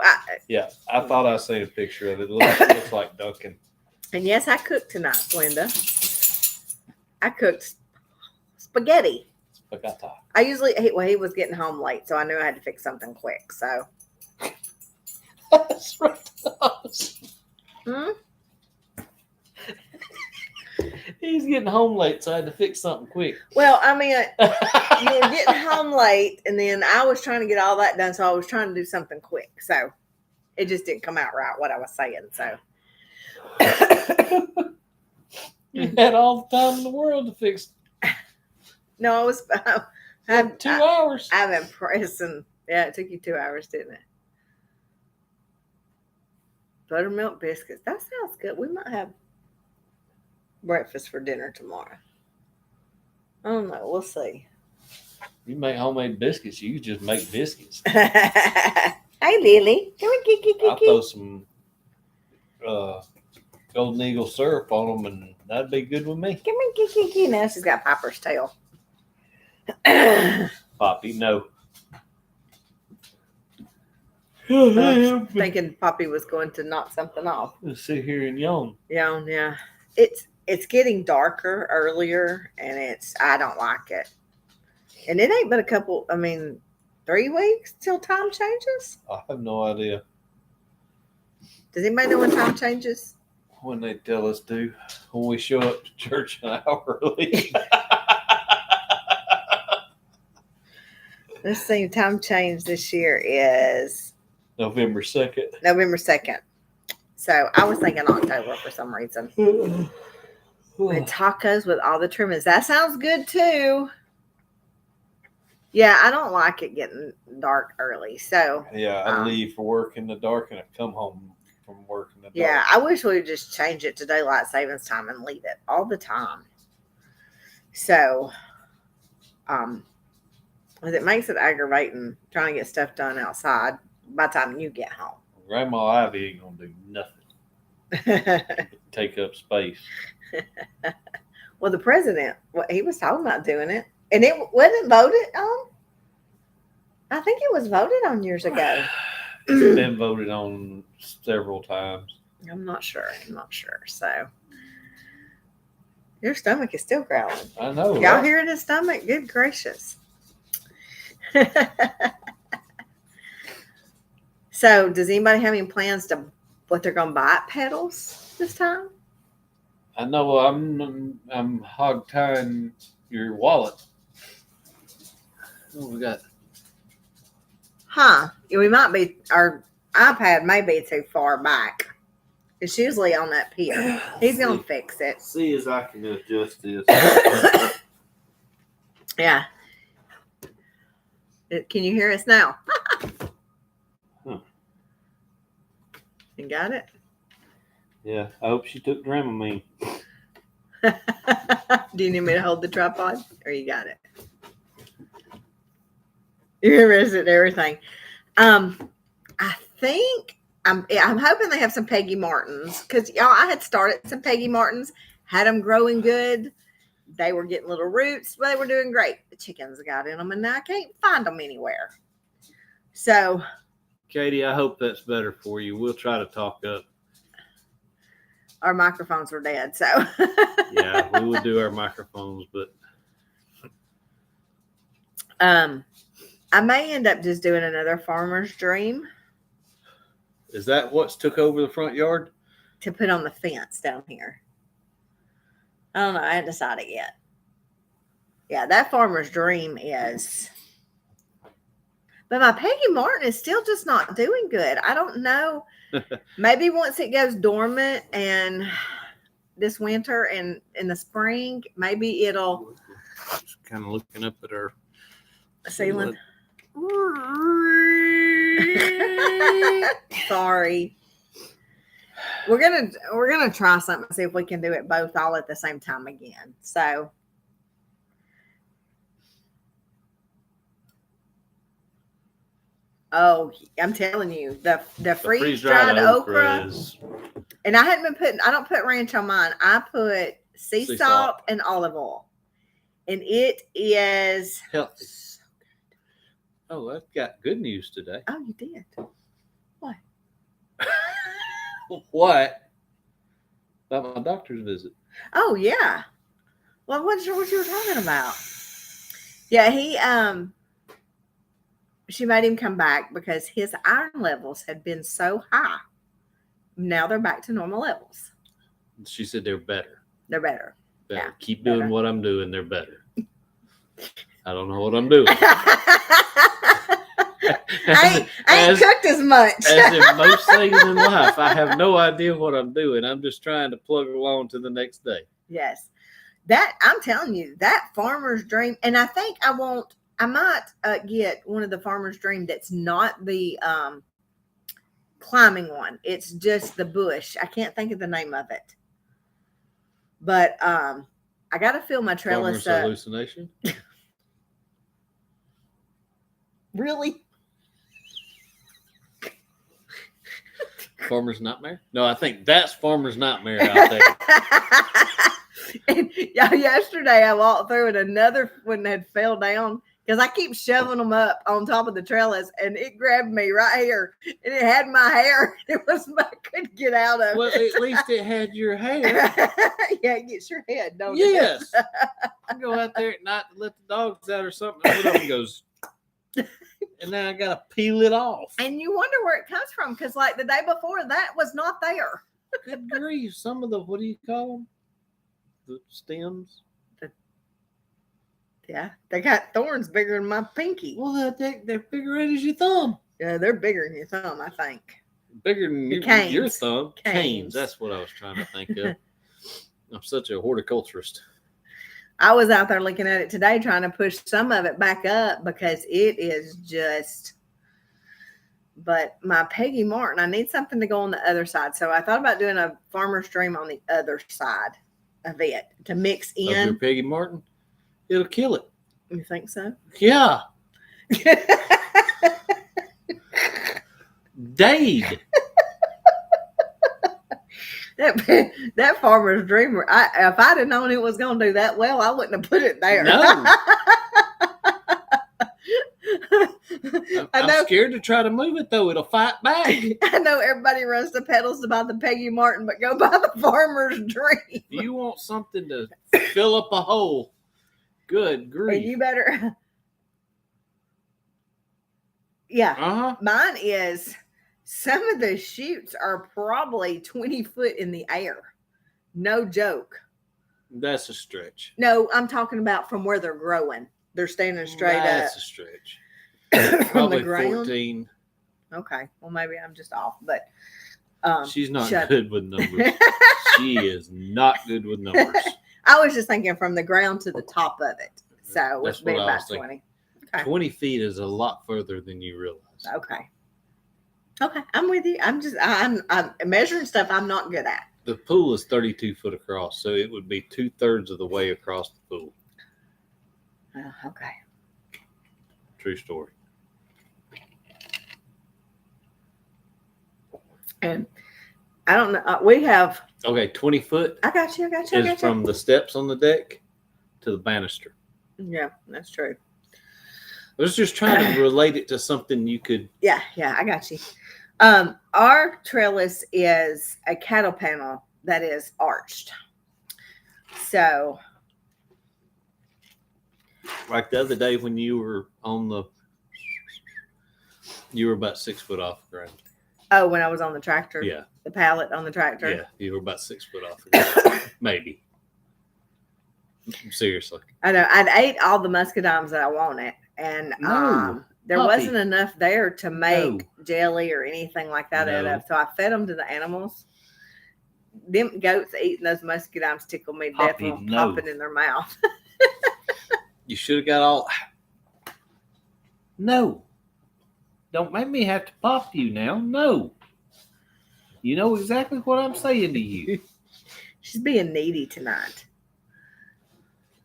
Speaker 2: I thought I seen a picture of it. It looks like Duncan.
Speaker 1: And yes, I cooked tonight, Linda. I cooked spaghetti.
Speaker 2: Spaghetti.
Speaker 1: He was getting home late, so I knew I had to fix something quick. So,
Speaker 2: That's right. He's getting home late, so I had to fix something quick.
Speaker 1: Well, I mean, you were getting home late, and then I was trying to get all that done, so I was trying to do something quick. So, it just didn't come out right what I was saying. So,
Speaker 2: You had all the time in the world to fix.
Speaker 1: No, I was. I
Speaker 2: had 2 hours.
Speaker 1: I've been pressing. Yeah, it took you 2 hours, didn't it? Buttermilk biscuits. That sounds good. We might have breakfast for dinner tomorrow. I don't know. We'll see.
Speaker 2: You make homemade biscuits. You just make biscuits.
Speaker 1: Hey, Lily. Come on,
Speaker 2: I'll throw some Golden Eagle syrup on them, and that'd be good with me.
Speaker 1: Come on, Now she's got Piper's tail.
Speaker 2: Poppy, no.
Speaker 1: Thinking Poppy was going to knock something off.
Speaker 2: Let's sit here and yawn.
Speaker 1: Yeah. It's getting darker earlier, and I don't like it. And it ain't but 3 weeks till time changes.
Speaker 2: I have no idea.
Speaker 1: Does anybody know when time changes?
Speaker 2: When they tell us to, when we show up to church an hour early.
Speaker 1: Let's see, time change this year is
Speaker 2: November 2nd.
Speaker 1: November 2nd. So I was thinking October for some reason. And tacos with all the trimmings. That sounds good too. Yeah, I don't like it getting dark early. So
Speaker 2: yeah, I leave for work in the dark and I come home from work in the dark.
Speaker 1: Yeah, I wish we would just change it to daylight savings time and leave it all the time. So, it makes it aggravating trying to get stuff done outside by the time you get home.
Speaker 2: Grandma Ivy ain't gonna do nothing. Take up space.
Speaker 1: Well, the president, he was talking about doing it, and it wasn't voted on. I think it was voted on years ago.
Speaker 2: It's been voted on several times.
Speaker 1: I'm not sure. So your stomach is still growling.
Speaker 2: I know.
Speaker 1: Y'all hear it in his stomach? Good gracious. So, does anybody have any plans to what they're going to buy at Pedals this time?
Speaker 2: I know I'm hog tying your wallet. Oh, we got.
Speaker 1: Huh? We might be. Our iPad may be too far back. It's usually on that pier. He's going to fix it.
Speaker 2: See as I can adjust this.
Speaker 1: Yeah. Can you hear us now? You got it?
Speaker 2: Yeah, I hope she took Dramamine.
Speaker 1: Do you need me to hold the tripod? Or you got it? You're interested in everything. I think I'm hoping they have some Peggy Martins. Because y'all, I had started some Peggy Martins, had them growing good. They were getting little roots, but they were doing great. The chickens got in them, and now I can't find them anywhere. So,
Speaker 2: Katie, I hope that's better for you. We'll try to talk up.
Speaker 1: Our microphones were dead, so.
Speaker 2: Yeah, we would do our microphones, but.
Speaker 1: I may end up just doing another farmer's dream.
Speaker 2: Is that what's took over the front yard?
Speaker 1: To put on the fence down here. I don't know. I haven't decided yet. Yeah, that farmer's dream is. But my Peggy Martin is still just not doing good. I don't know. Maybe once it goes dormant and this winter and in the spring, maybe it'll.
Speaker 2: Just kind of looking up at our
Speaker 1: ceiling. Sorry. We're gonna try something, see if we can do it both all at the same time again. So I'm telling you, the freeze-dried okra
Speaker 2: is...
Speaker 1: and I don't put ranch on mine. I put sea salt and olive oil. And it is
Speaker 2: healthy. Oh, I've got good news today.
Speaker 1: Oh, you did? What?
Speaker 2: What? About my doctor's visit.
Speaker 1: Oh, yeah. Well, what you were talking about? Yeah, she made him come back because his iron levels had been so high. Now they're back to normal levels.
Speaker 2: She said they're better.
Speaker 1: They're better.
Speaker 2: Better.
Speaker 1: Yeah,
Speaker 2: Keep
Speaker 1: better.
Speaker 2: doing what I'm doing. They're better. I don't know what I'm doing.
Speaker 1: I ain't cooked as much.
Speaker 2: As in most things in life, I have no idea what I'm doing. I'm just trying to plug along to the next day.
Speaker 1: Yes. That, I'm telling you, that farmer's dream, and I think I might get one of the farmer's dream that's not the climbing one. It's just the bush. I can't think of the name of it. But I got to fill my trellis
Speaker 2: Farmer's hallucination?
Speaker 1: Really?
Speaker 2: Farmer's nightmare? No, I think that's Farmer's nightmare out there.
Speaker 1: And yesterday I walked through and another one had fell down because I keep shoving them up on top of the trellis, and it grabbed me right here, and it had my hair. I couldn't get out of
Speaker 2: Well,
Speaker 1: it.
Speaker 2: at least it had your hair.
Speaker 1: Yeah, it gets your head, don't it?
Speaker 2: Yes. I go out there at night to let the dogs out or something, and one of them goes, and then I got to peel it off.
Speaker 1: And you wonder where it comes from because, like, the day before, that was not there.
Speaker 2: Good grief. Some of the, what do you call them? The stems?
Speaker 1: Yeah, they got thorns bigger than my pinky.
Speaker 2: Well, they're bigger as your thumb.
Speaker 1: Yeah, they're bigger than your thumb, I think.
Speaker 2: Bigger than your thumb.
Speaker 1: Canes.
Speaker 2: Canes. That's what I was trying to think of. I'm such a horticulturist.
Speaker 1: I was out there looking at it today trying to push some of it back up because it is just, but my Peggy Martin, I need something to go on the other side. So I thought about doing a farmer's dream on the other side of it to mix
Speaker 2: Of your
Speaker 1: in.
Speaker 2: Peggy Martin? It'll kill it.
Speaker 1: You think so?
Speaker 2: Yeah. Dade.
Speaker 1: That farmer's dream, if I'd have known it was going to do that well, I wouldn't have put it there.
Speaker 2: No. I'm scared to try to move it, though. It'll fight back.
Speaker 1: I know everybody runs to pedals to buy the Peggy Martin, but go buy the farmer's dream.
Speaker 2: You want something to fill up a hole. Good grief.
Speaker 1: And you better. Yeah.
Speaker 2: Uh-huh.
Speaker 1: Mine is, some of the shoots are probably 20 foot in the air. No joke.
Speaker 2: That's a stretch.
Speaker 1: No, I'm talking about from where they're growing. They're standing straight up.
Speaker 2: That's a stretch.
Speaker 1: From
Speaker 2: Probably
Speaker 1: the ground.
Speaker 2: 14.
Speaker 1: Okay. Well, maybe I'm just off, but
Speaker 2: She's not good with numbers. She is not good with numbers.
Speaker 1: I was just thinking from the ground to the top of it. So
Speaker 2: That's
Speaker 1: it's been
Speaker 2: what I
Speaker 1: about
Speaker 2: was thinking.
Speaker 1: 20. Okay.
Speaker 2: 20 feet is a lot further than you realize.
Speaker 1: Okay. Okay. I'm with you. I'm measuring stuff I'm not good at.
Speaker 2: The pool is 32 foot across, so it would be 2/3 of the way across the pool.
Speaker 1: Okay.
Speaker 2: True story.
Speaker 1: And I don't know. We have.
Speaker 2: Okay, 20 foot
Speaker 1: I got you.
Speaker 2: is from the steps on the deck to the banister.
Speaker 1: Yeah, that's true.
Speaker 2: I was just trying to relate it to something you could.
Speaker 1: Yeah, I got you. Our trellis is a cattle panel that is arched. So,
Speaker 2: Like the other day when you were you were about 6 foot off the ground.
Speaker 1: oh, when I was on the tractor,
Speaker 2: Yeah.
Speaker 1: the pallet on the tractor.
Speaker 2: Yeah, you were about 6 foot off the ground. Maybe. Seriously.
Speaker 1: I know. I'd ate all the muscadines that I wanted, and
Speaker 2: No,
Speaker 1: there
Speaker 2: Poppy.
Speaker 1: wasn't enough there to make
Speaker 2: No.
Speaker 1: jelly or anything like that out
Speaker 2: No.
Speaker 1: of. So I fed them to the animals. Them goats eating those muscadines tickle me to death
Speaker 2: Poppy,
Speaker 1: from
Speaker 2: no.
Speaker 1: popping in their mouth.
Speaker 2: You should have got all. No. Don't make me have to pop you now. No. You know exactly what I'm saying to you.
Speaker 1: She's being needy tonight.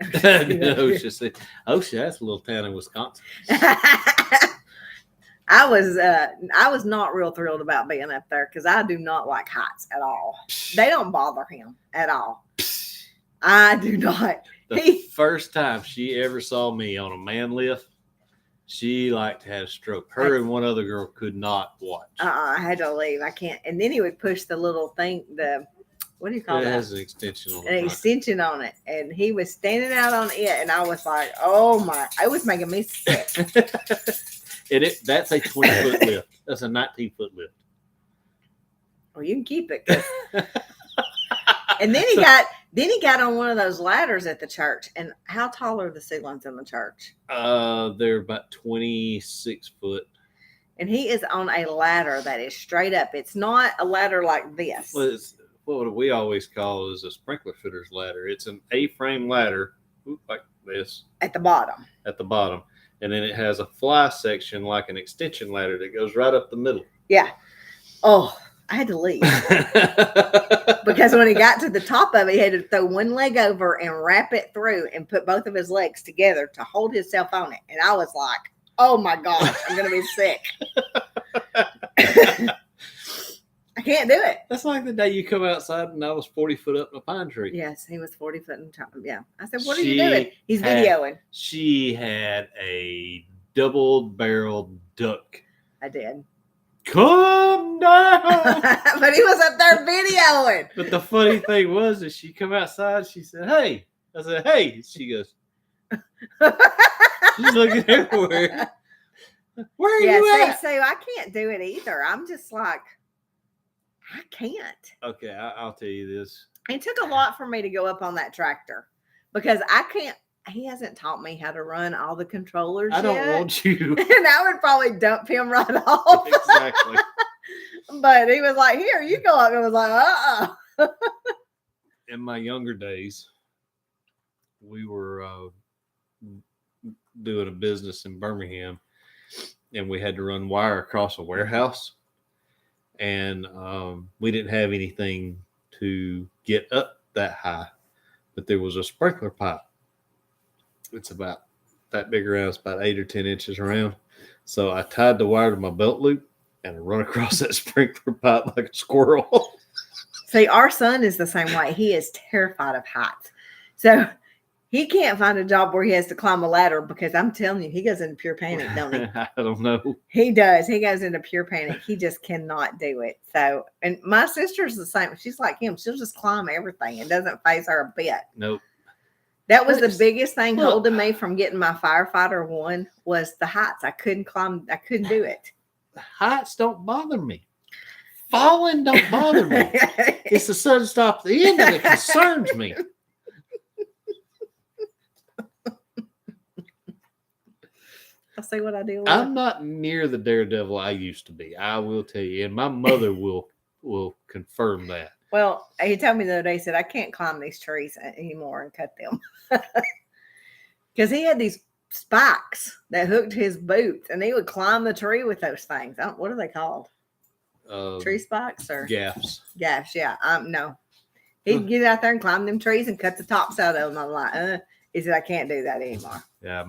Speaker 2: OSHA, that's a little town in Wisconsin.
Speaker 1: I was not real thrilled about being up there because I do not like heights at all. They don't bother him at all. I do not.
Speaker 2: The first time she ever saw me on a man lift, she like had a stroke. Her and one other girl could not watch.
Speaker 1: I had to leave. I can't. And then he would push the little thing, the what do you call
Speaker 2: It
Speaker 1: that?
Speaker 2: has an extension on
Speaker 1: An
Speaker 2: it.
Speaker 1: extension on it. And he was standing out on it, and I was like, oh my, it was making me sick.
Speaker 2: That's a 20-foot lift. That's a 19-foot lift.
Speaker 1: Well, you can keep it. And then he got on one of those ladders at the church. And how tall are the ceilings in the church?
Speaker 2: They're about 26 foot.
Speaker 1: And he is on a ladder that is straight up. It's not a ladder like this.
Speaker 2: Well, it's what we always call is a sprinkler fitter's ladder. It's an A-frame ladder like this
Speaker 1: At the bottom.
Speaker 2: at the bottom, and then it has a fly section like an extension ladder that goes right up the middle.
Speaker 1: Yeah. Oh, I had to leave. Because when he got to the top of it, he had to throw one leg over and wrap it through and put both of his legs together to hold himself on it. And I was like, oh my gosh, I'm going to be sick. I can't do it.
Speaker 2: That's like the day you come outside and I was 40 foot up in a pine tree.
Speaker 1: Yes, he was 40 foot in top. Yeah. I said, what are you doing? He's
Speaker 2: had-
Speaker 1: videoing.
Speaker 2: She had a double-barreled duck.
Speaker 1: I did.
Speaker 2: Come down!
Speaker 1: But he was up there videoing.
Speaker 2: But the funny thing was that she come outside, she said, hey. I said, hey. She goes, she's looking everywhere. Where are you at?
Speaker 1: So I can't do it either. I'm just like, I can't.
Speaker 2: Okay, I'll tell you this.
Speaker 1: It took a lot for me to go up on that tractor because I can't. He hasn't taught me how to run all the controllers
Speaker 2: I don't
Speaker 1: yet.
Speaker 2: want you.
Speaker 1: And I would probably dump him right off.
Speaker 2: Exactly.
Speaker 1: But he was like, here, you go up. And I was like,
Speaker 2: In my younger days, we were doing a business in Birmingham, and we had to run wire across a warehouse. And we didn't have anything to get up that high, but there was a sprinkler pipe. It's about that big around. It's about 8 or 10 inches around. So I tied the wire to my belt loop and I run across that sprinkler pipe like a squirrel.
Speaker 1: See, our son is the same way. He is terrified of heights. So he can't find a job where he has to climb a ladder because I'm telling you, he goes into pure panic, don't he?
Speaker 2: I don't know.
Speaker 1: He does. He goes into pure panic. He just cannot do it. So, and my sister's the same. She's like him. She'll just climb everything. It doesn't faze her a bit.
Speaker 2: Nope.
Speaker 1: That was the biggest thing
Speaker 2: Look.
Speaker 1: holding me from getting my firefighter one was the heights. I couldn't climb. I couldn't do it.
Speaker 2: Heights don't bother me. Falling don't bother me. It's the sudden stop at the end that concerns me.
Speaker 1: I'll see what I do.
Speaker 2: I'm not near the daredevil I used to be. I will tell you, and my mother will confirm that.
Speaker 1: Well, he told me the other day, he said, I can't climb these trees anymore and cut them. Because he had these spikes that hooked his boots, and he would climb the tree with those things. What are they called? Tree spikes or
Speaker 2: gaffs?
Speaker 1: Gaffs, yeah. No. He'd get out there and climb them trees and cut the tops out of them. I'm like, he said, I can't do that anymore.
Speaker 2: Yeah,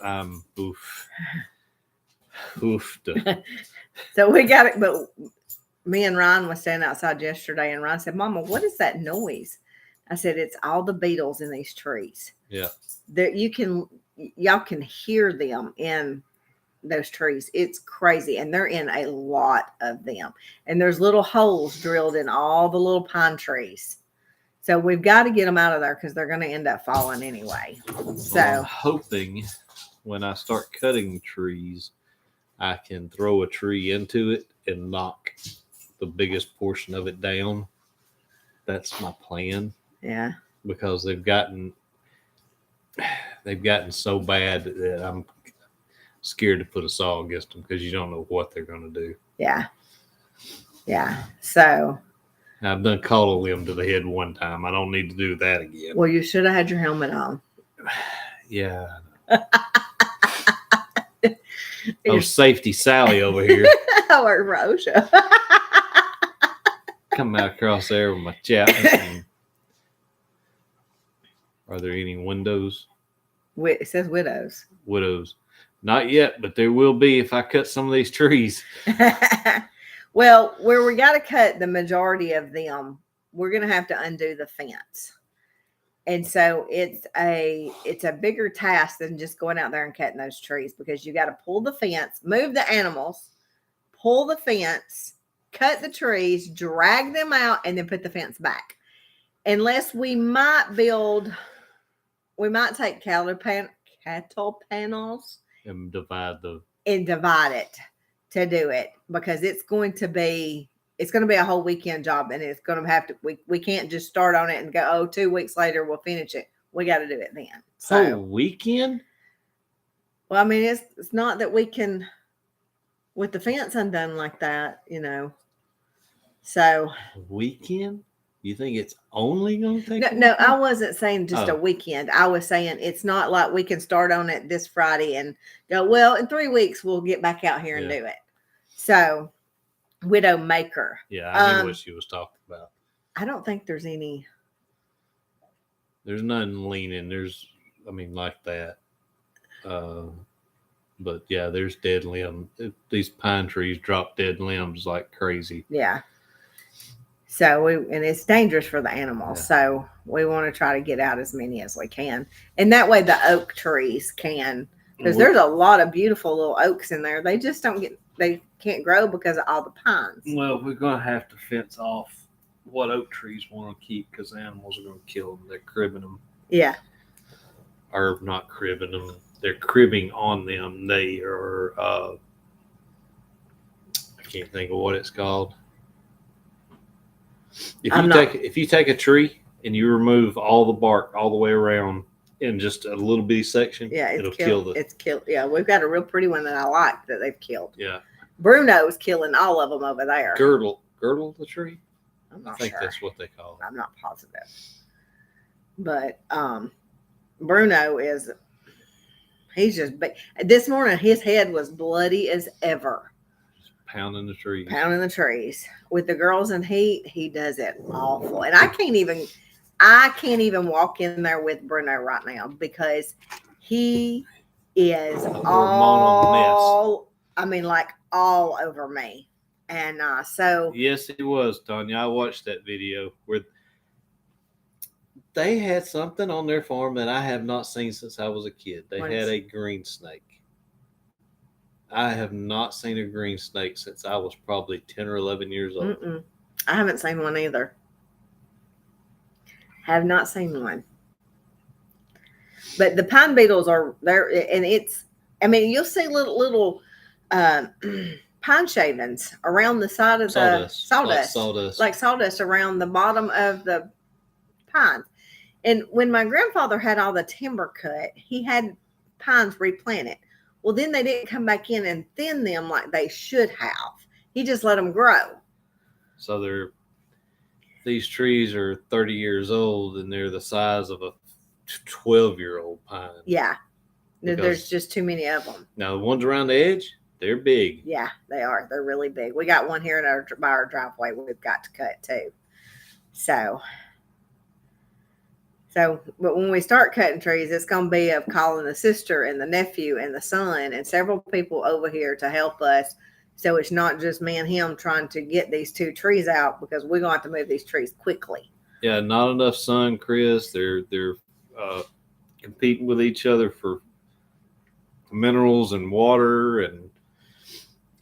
Speaker 2: I'm oof. Oof.
Speaker 1: So we got it, but me and Ryan was standing outside yesterday, and Ryan said, Mama, what is that noise? I said, it's all the beetles in these trees.
Speaker 2: Yeah.
Speaker 1: Y'all can hear them in those trees. It's crazy. And they're in a lot of them. And there's little holes drilled in all the little pine trees. So we've got to get them out of there because they're going to end up falling anyway. So
Speaker 2: Well, I'm hoping when I start cutting trees, I can throw a tree into it and knock the biggest portion of it down. That's my plan.
Speaker 1: yeah.
Speaker 2: Because they've gotten so bad that I'm scared to put a saw against them because you don't know what they're going to do.
Speaker 1: Yeah. Yeah. So,
Speaker 2: I've done caught a limb to the head one time. I don't need to do that again.
Speaker 1: well, you should have had your helmet on.
Speaker 2: Yeah. Oh, Safety Sally over here.
Speaker 1: Or Rosia.
Speaker 2: Come out across there with my chapman. Are there any windows?
Speaker 1: It says widows.
Speaker 2: Widows. Not yet, but there will be if I cut some of these trees.
Speaker 1: Well, where we got to cut the majority of them, we're going to have to undo the fence. And so it's a bigger task than just going out there and cutting those trees because you got to pull the fence, move the animals, pull the fence, cut the trees, drag them out, and then put the fence back. unless we might take cattle panels
Speaker 2: And divide
Speaker 1: it to do it, because it's going to be a whole weekend job, and it's going to have to, we can't just start on it and go, 2 weeks later we'll finish it. We got to do it then. So
Speaker 2: whole weekend.
Speaker 1: well, I mean, it's not that we can, with the fence undone like that, so
Speaker 2: Weekend. You think it's only going to take?
Speaker 1: no, I wasn't saying just a weekend. I was saying it's not like we can start on it this Friday and go, well, in 3 weeks we'll get back out here and do it. So, Widowmaker.
Speaker 2: Yeah, I knew what she was talking about.
Speaker 1: I don't think there's any.
Speaker 2: There's nothing leaning. Like that. But yeah, there's dead limb. These pine trees drop dead limbs like crazy.
Speaker 1: Yeah. So and it's dangerous for the animals. Yeah. So we want to try to get out as many as we can. And that way the oak trees can, because there's a lot of beautiful little oaks in there. They just they can't grow because of all the pines.
Speaker 2: Well, we're going to have to fence off what oak trees want to keep, because the animals are going to kill them. They're cribbing them.
Speaker 1: Yeah.
Speaker 2: Or not cribbing them. They're cribbing on them. They are, I can't think of what it's called. If you take a tree and you remove all the bark all the way around in just a little bitty section, it'll kill
Speaker 1: it's killed. Yeah, we've got a real pretty one that I like that they've killed.
Speaker 2: Yeah.
Speaker 1: Bruno's killing all of them over there.
Speaker 2: Girdle the tree?
Speaker 1: I'm not
Speaker 2: sure. I think
Speaker 1: sure.
Speaker 2: that's what they call it.
Speaker 1: I'm not positive. But Bruno he's just this morning his head was bloody as ever.
Speaker 2: Pounding the trees
Speaker 1: with the girls, and he does it awful. And I can't even walk in there with Bruno right now, because he is all over me. And so
Speaker 2: yes, he was, Tanya. I watched that video where they had something on their farm that I have not seen since I was a kid. They had a green snake. I have not seen a green snake since I was probably 10 or 11 years old.
Speaker 1: I haven't seen one either. Have not seen one. But the pine beetles are there, and you'll see little pine shavings around the side of the sawdust, like sawdust around the bottom of the pines. And when my grandfather had all the timber cut, he had pines replanted. Well, then they didn't come back in and thin them like they should have. He just let them grow.
Speaker 2: So these trees are 30 years old, and they're the size of a 12-year-old pine.
Speaker 1: Yeah. There's just too many of them.
Speaker 2: Now, the ones around the edge, they're big.
Speaker 1: Yeah, they are. They're really big. We got one here by our driveway we've got to cut too. But when we start cutting trees, it's going to be of calling the sister and the nephew and the son and several people over here to help us. So it's not just me and him trying to get these 2 trees out, because we're going to have to move these trees quickly.
Speaker 2: Yeah, not enough sun, Chris. They're competing with each other for minerals and water, and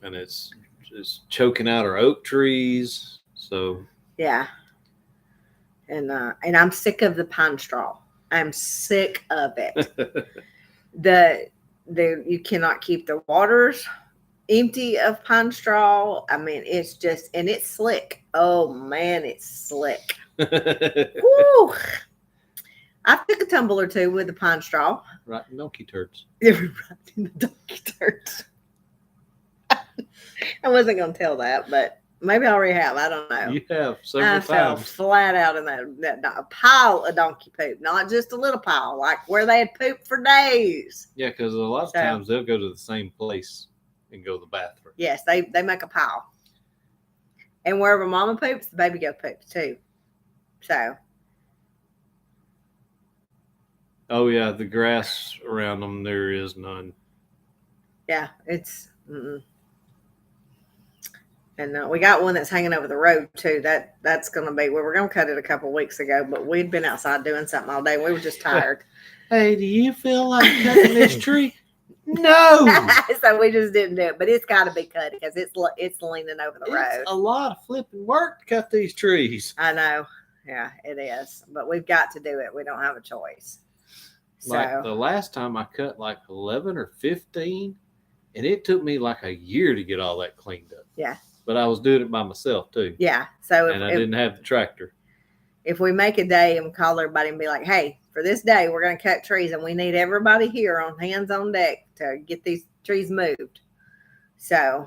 Speaker 2: it's choking out our oak trees. So
Speaker 1: yeah. And I'm sick of the pine straw. I'm sick of it. You cannot keep the waters empty of pine straw. I mean, it's just, and it's slick. Oh man, it's slick. Woo! I took a tumble or 2 with the pine straw.
Speaker 2: Right in donkey turds.
Speaker 1: Right in the donkey turds. I wasn't going to tell that, but maybe I already have. I don't know.
Speaker 2: You have several times.
Speaker 1: I fell flat out in that pile of donkey poop, not just a little pile, like where they had pooped for days.
Speaker 2: Yeah, because a lot of times they'll go to the same place and go to the bathroom.
Speaker 1: Yes, they make a pile. And wherever mama poops, the baby goes poops too. So.
Speaker 2: Oh, yeah, the grass around them, there is none.
Speaker 1: Yeah, it's... And we got one that's hanging over the road too. That's going to be, we were going to cut it a couple weeks ago, but we'd been outside doing something all day. We were just tired.
Speaker 2: Hey, do you feel like cutting this tree? No.
Speaker 1: So we just didn't do it, but it's got to be cut because it's leaning over the road.
Speaker 2: It's a lot of flipping work to cut these trees.
Speaker 1: I know. Yeah, it is. But we've got to do it. We don't have a choice.
Speaker 2: Like the last time I cut like 11 or 15, and it took me like a year to get all that cleaned up.
Speaker 1: Yeah.
Speaker 2: But I was doing it by myself too.
Speaker 1: Yeah. So
Speaker 2: I didn't have the tractor.
Speaker 1: If we make a day and call everybody and be like, hey, for this day, we're going to cut trees and we need everybody here on hands on deck to get these trees moved. So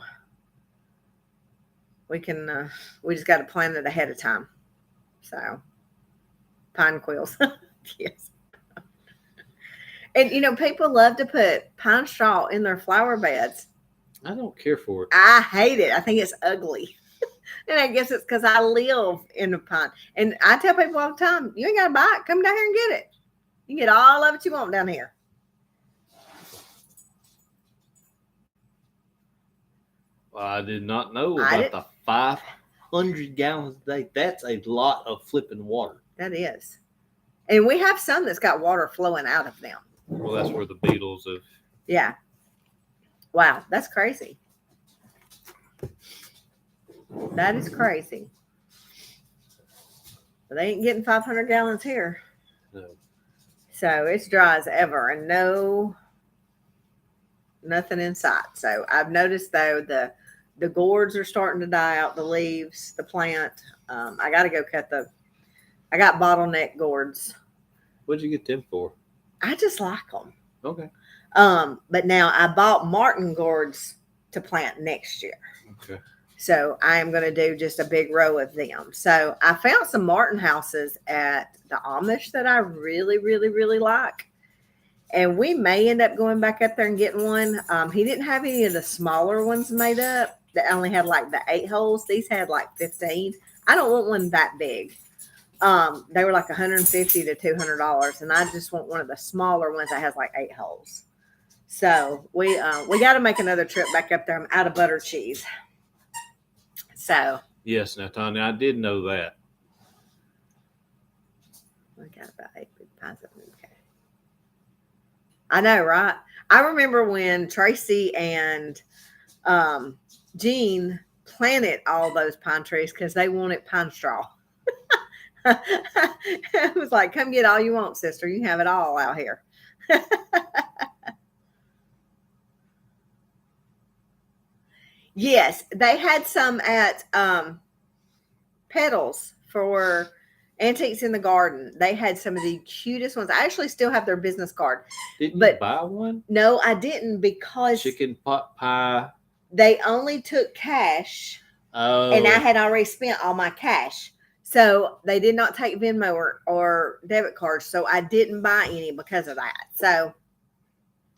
Speaker 1: we can, we just got to plan it ahead of time. So pine quills. Yes. And, you know, people love to put pine straw in their flower beds.
Speaker 2: I don't care for it.
Speaker 1: I hate it. I think it's ugly. And I guess it's because I live in a pine. And I tell people all the time, you ain't got to buy it. Come down here and get it. You can get all of it you want down here.
Speaker 2: Well, I did not know about the 500 gallons a day. That's a lot of flipping water.
Speaker 1: That is. And we have some that's got water flowing out of them.
Speaker 2: Well, that's where the beetles have.
Speaker 1: Yeah. Wow, that's crazy. That is crazy. But they ain't getting 500 gallons here.
Speaker 2: No.
Speaker 1: So it's dry as ever and nothing in sight. So I've noticed though the gourds are starting to die out, the leaves, the plant. I got to go cut I got bottleneck gourds.
Speaker 2: What'd you get them for?
Speaker 1: I just like them.
Speaker 2: Okay.
Speaker 1: But now I bought Martin gourds to plant next year.
Speaker 2: Okay.
Speaker 1: So I am going to do just a big row of them. So I found some Martin houses at the Amish that I really, really, really like. And we may end up going back up there and getting one. He didn't have any of the smaller ones made up that only had like the 8 holes. These had like 15. I don't want one that big. They were like $150 to $200, and I just want one of the smaller ones that has like 8 holes. So we got to make another trip back up there. I'm out of butter cheese. So
Speaker 2: yes, now Tanya, I did know that.
Speaker 1: we got about 8 big pies of them. Okay. I know, right? I remember when Tracy and Jean planted all those pine trees because they wanted pine straw. It was like, come get all you want, sister. You can have it all out here. Yes, they had some at Petals for Antiques in the Garden. They had some of the cutest ones. I actually still have their business card.
Speaker 2: Didn't you buy one?
Speaker 1: No, I didn't because
Speaker 2: chicken pot pie.
Speaker 1: They only took cash.
Speaker 2: Oh.
Speaker 1: And I had already spent all my cash. So they did not take Venmo or debit cards. So I didn't buy any because of that. So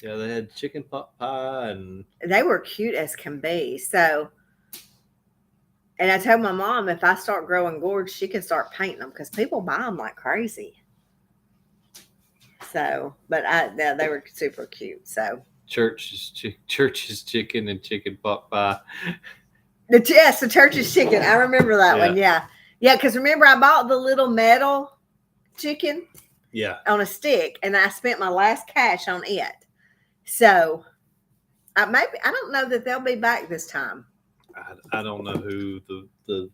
Speaker 2: yeah, they had chicken pot pie and
Speaker 1: they were cute as can be. So, and I told my mom if I start growing gourds, she can start painting them because people buy them like crazy. So, but they were super cute. So
Speaker 2: church's chicken and chicken pot pie.
Speaker 1: The church's chicken. I remember that one. Yeah. Yeah, because remember I bought the little metal chicken on a stick, and I spent my last cash on it. So I don't know that they'll be back this time.
Speaker 2: I don't know who the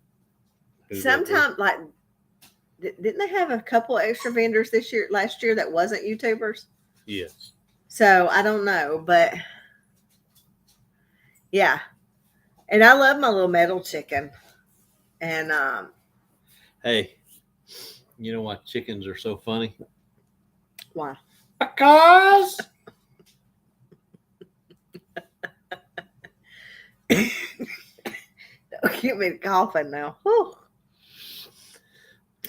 Speaker 1: sometimes like didn't they have a couple extra vendors last year that wasn't YouTubers?
Speaker 2: Yes.
Speaker 1: So I don't know, but yeah. And I love my little metal chicken. And
Speaker 2: hey, you know why chickens are so funny?
Speaker 1: Why?
Speaker 2: Because
Speaker 1: don't get me coughing now. Whew.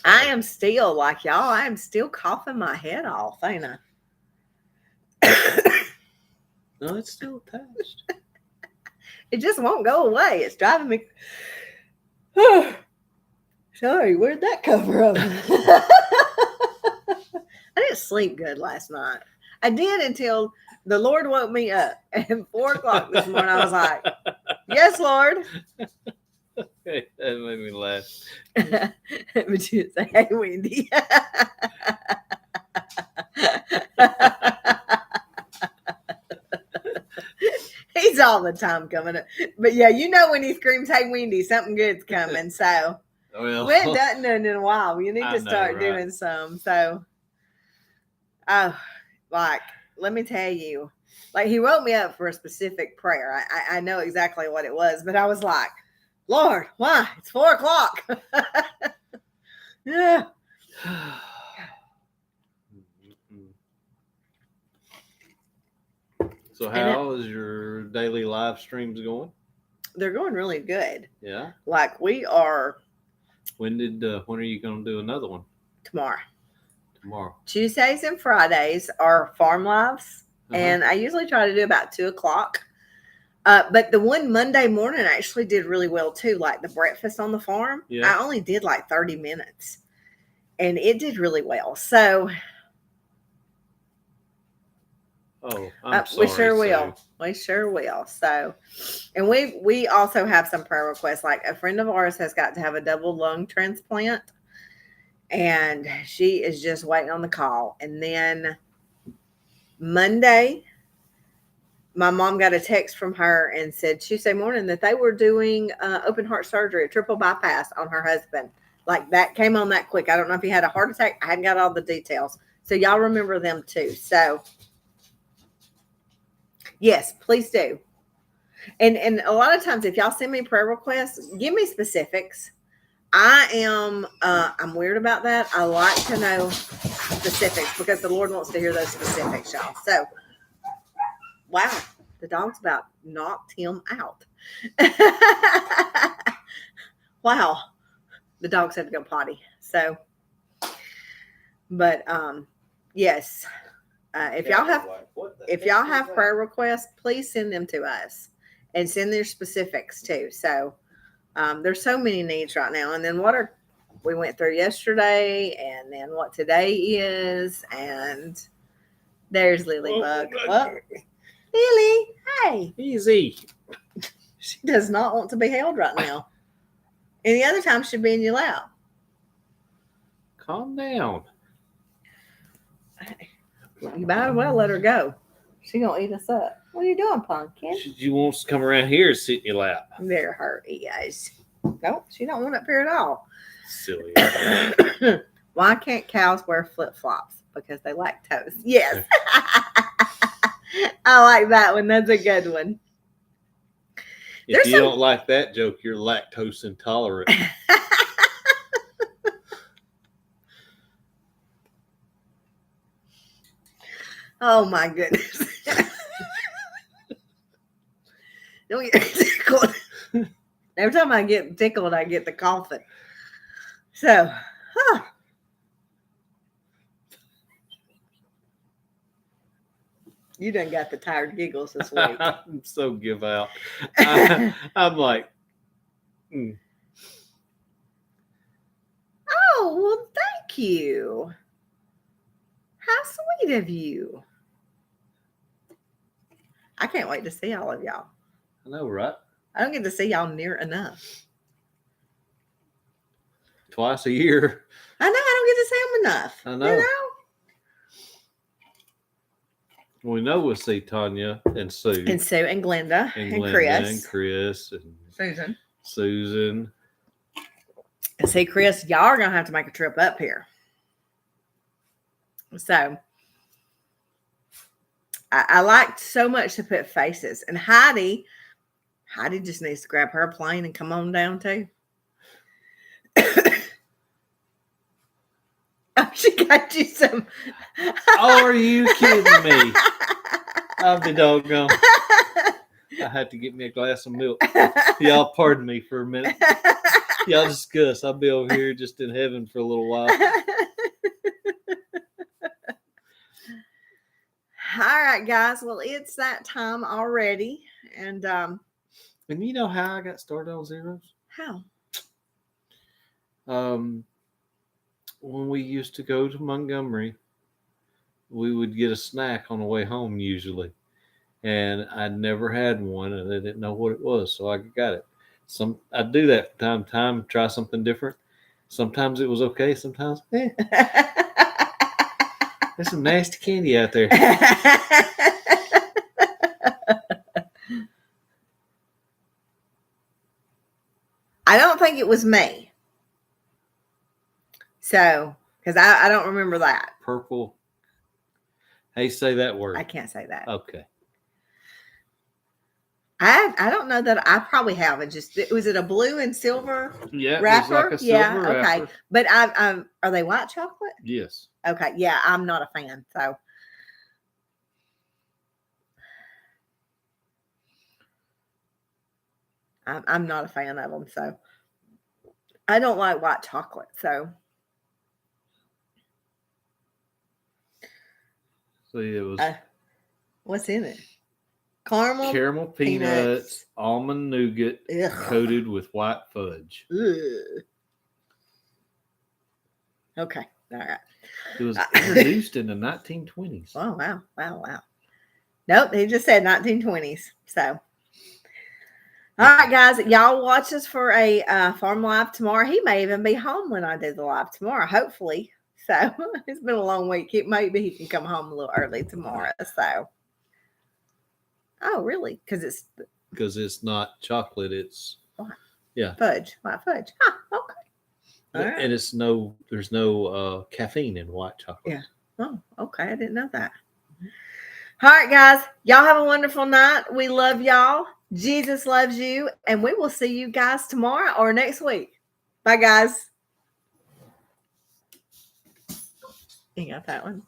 Speaker 1: I am still like y'all. I am still coughing my head off, ain't I?
Speaker 2: No, it's still attached.
Speaker 1: It just won't go away. It's driving me. Sorry, where'd that come from? I didn't sleep good last night. I did until the Lord woke me up at 4:00 this morning. I was like, yes, Lord.
Speaker 2: Okay, that made me laugh.
Speaker 1: But you say, hey, Wendy. He's all the time coming up. But yeah, you know when he screams, hey, Wendy, something good's coming. So
Speaker 2: Well,
Speaker 1: We hadn't done none in a while. You need
Speaker 2: I
Speaker 1: to
Speaker 2: know,
Speaker 1: start
Speaker 2: right?
Speaker 1: doing some. So, oh, like, let me tell you, like, he woke me up for a specific prayer. I know exactly what it was, but I was like, Lord, why? It's 4:00. Yeah.
Speaker 2: So how is your daily live streams going?
Speaker 1: They're going really good.
Speaker 2: Yeah.
Speaker 1: Like, we are
Speaker 2: When are you going to do another one?
Speaker 1: tomorrow.
Speaker 2: Tomorrow.
Speaker 1: Tuesdays and Fridays are farm lives, and I usually try to do about 2:00. But the one Monday morning actually did really well too, like the breakfast on the farm.
Speaker 2: Yeah.
Speaker 1: I only did like 30 minutes, and it did really well. So,
Speaker 2: I'm sorry.
Speaker 1: we sure
Speaker 2: Sue.
Speaker 1: will. We sure will. So, and we also have some prayer requests. Like a friend of ours has got to have a double lung transplant, and she is just waiting on the call. And then Monday, my mom got a text from her and said Tuesday morning that they were doing open heart surgery, a triple bypass on her husband. Like, that came on that quick. I don't know if he had a heart attack. I hadn't got all the details. So y'all remember them too. So yes, please do. And a lot of times if y'all send me prayer requests, give me specifics. I'm weird about that. I like to know specifics because the Lord wants to hear those specifics, y'all. So, wow, the dog's about knocked him out. Wow, the dogs had to go potty. So, but yes, if y'all have prayer requests, please send them to us and send their specifics too. So, there's so many needs right now. And then we went through yesterday, and then what today is, and there's Lilybug. Lily, hey.
Speaker 2: Easy.
Speaker 1: She does not want to be held right now. Any other time she'd be in your lap.
Speaker 2: Calm down.
Speaker 1: You might as well let her go. She gonna eat us up. What are you doing, Pumpkin?
Speaker 2: She wants to come around here and sit in your lap.
Speaker 1: There her is. Nope, she don't want up here at all.
Speaker 2: Silly.
Speaker 1: Why can't cows wear flip-flops? Because they lactose. Yes. I like that one. That's a good one.
Speaker 2: If you don't like that joke, you're lactose intolerant.
Speaker 1: Oh my goodness. Don't get tickled. Every time I get tickled, I get the coughing. So, you done got the tired giggles this week.
Speaker 2: I'm so give out. I'm like,
Speaker 1: Oh, well, thank you. How sweet of you. I can't wait to see all of y'all.
Speaker 2: I know, right?
Speaker 1: I don't get to see y'all near enough.
Speaker 2: Twice a year.
Speaker 1: I know, I don't get to see them enough.
Speaker 2: I know.
Speaker 1: You know?
Speaker 2: We know we'll see Tanya and Sue.
Speaker 1: And Sue and Glenda and Chris.
Speaker 2: And Susan.
Speaker 1: And see, Chris, y'all are going to have to make a trip up here. So, I like so much to put faces. And Heidi just needs to grab her plane and come on down too. Oh, she got you some.
Speaker 2: Are you kidding me? I'll be doggone. I had to get me a glass of milk. Y'all pardon me for a minute. Y'all discuss. I'll be over here just in heaven for a little while.
Speaker 1: All right, guys. Well, it's that time already. And
Speaker 2: you know how I got started on zeros?
Speaker 1: How?
Speaker 2: When we used to go to Montgomery, we would get a snack on the way home usually. And I'd never had one and I didn't know what it was. So I got it. I'd do that from time to time, try something different. Sometimes it was okay. Sometimes, there's some nasty candy out there.
Speaker 1: I don't think it was me. So, because I don't remember that.
Speaker 2: Purple. Hey, say that word.
Speaker 1: I can't say that.
Speaker 2: Okay.
Speaker 1: I don't know that I probably have it. Was it a blue and silver
Speaker 2: Yeah,
Speaker 1: wrapper?
Speaker 2: it was like a silver
Speaker 1: okay.
Speaker 2: wrapper.
Speaker 1: But I'm are they white chocolate?
Speaker 2: Yes.
Speaker 1: Okay, yeah, I'm not a fan. So I'm not a fan of them. So I don't like white chocolate. So
Speaker 2: See, it was
Speaker 1: what's in it? Caramel
Speaker 2: peanuts, almond nougat
Speaker 1: Ugh.
Speaker 2: coated with white fudge.
Speaker 1: Ugh. Okay, all right.
Speaker 2: It was introduced in the 1920s.
Speaker 1: Oh wow. Nope, he just said 1920s. So. All right, guys, y'all watch us for a farm live tomorrow. He may even be home when I do the live tomorrow, hopefully. So it's been a long week. Maybe he can come home a little early tomorrow. So, oh, really? Because
Speaker 2: it's not chocolate. It's
Speaker 1: white fudge. Huh, okay. All right.
Speaker 2: And there's no caffeine in white chocolate.
Speaker 1: Yeah. Oh, okay. I didn't know that. All right, guys, y'all have a wonderful night. We love y'all. Jesus loves you, and we will see you guys tomorrow or next week. Bye, guys. You got that one.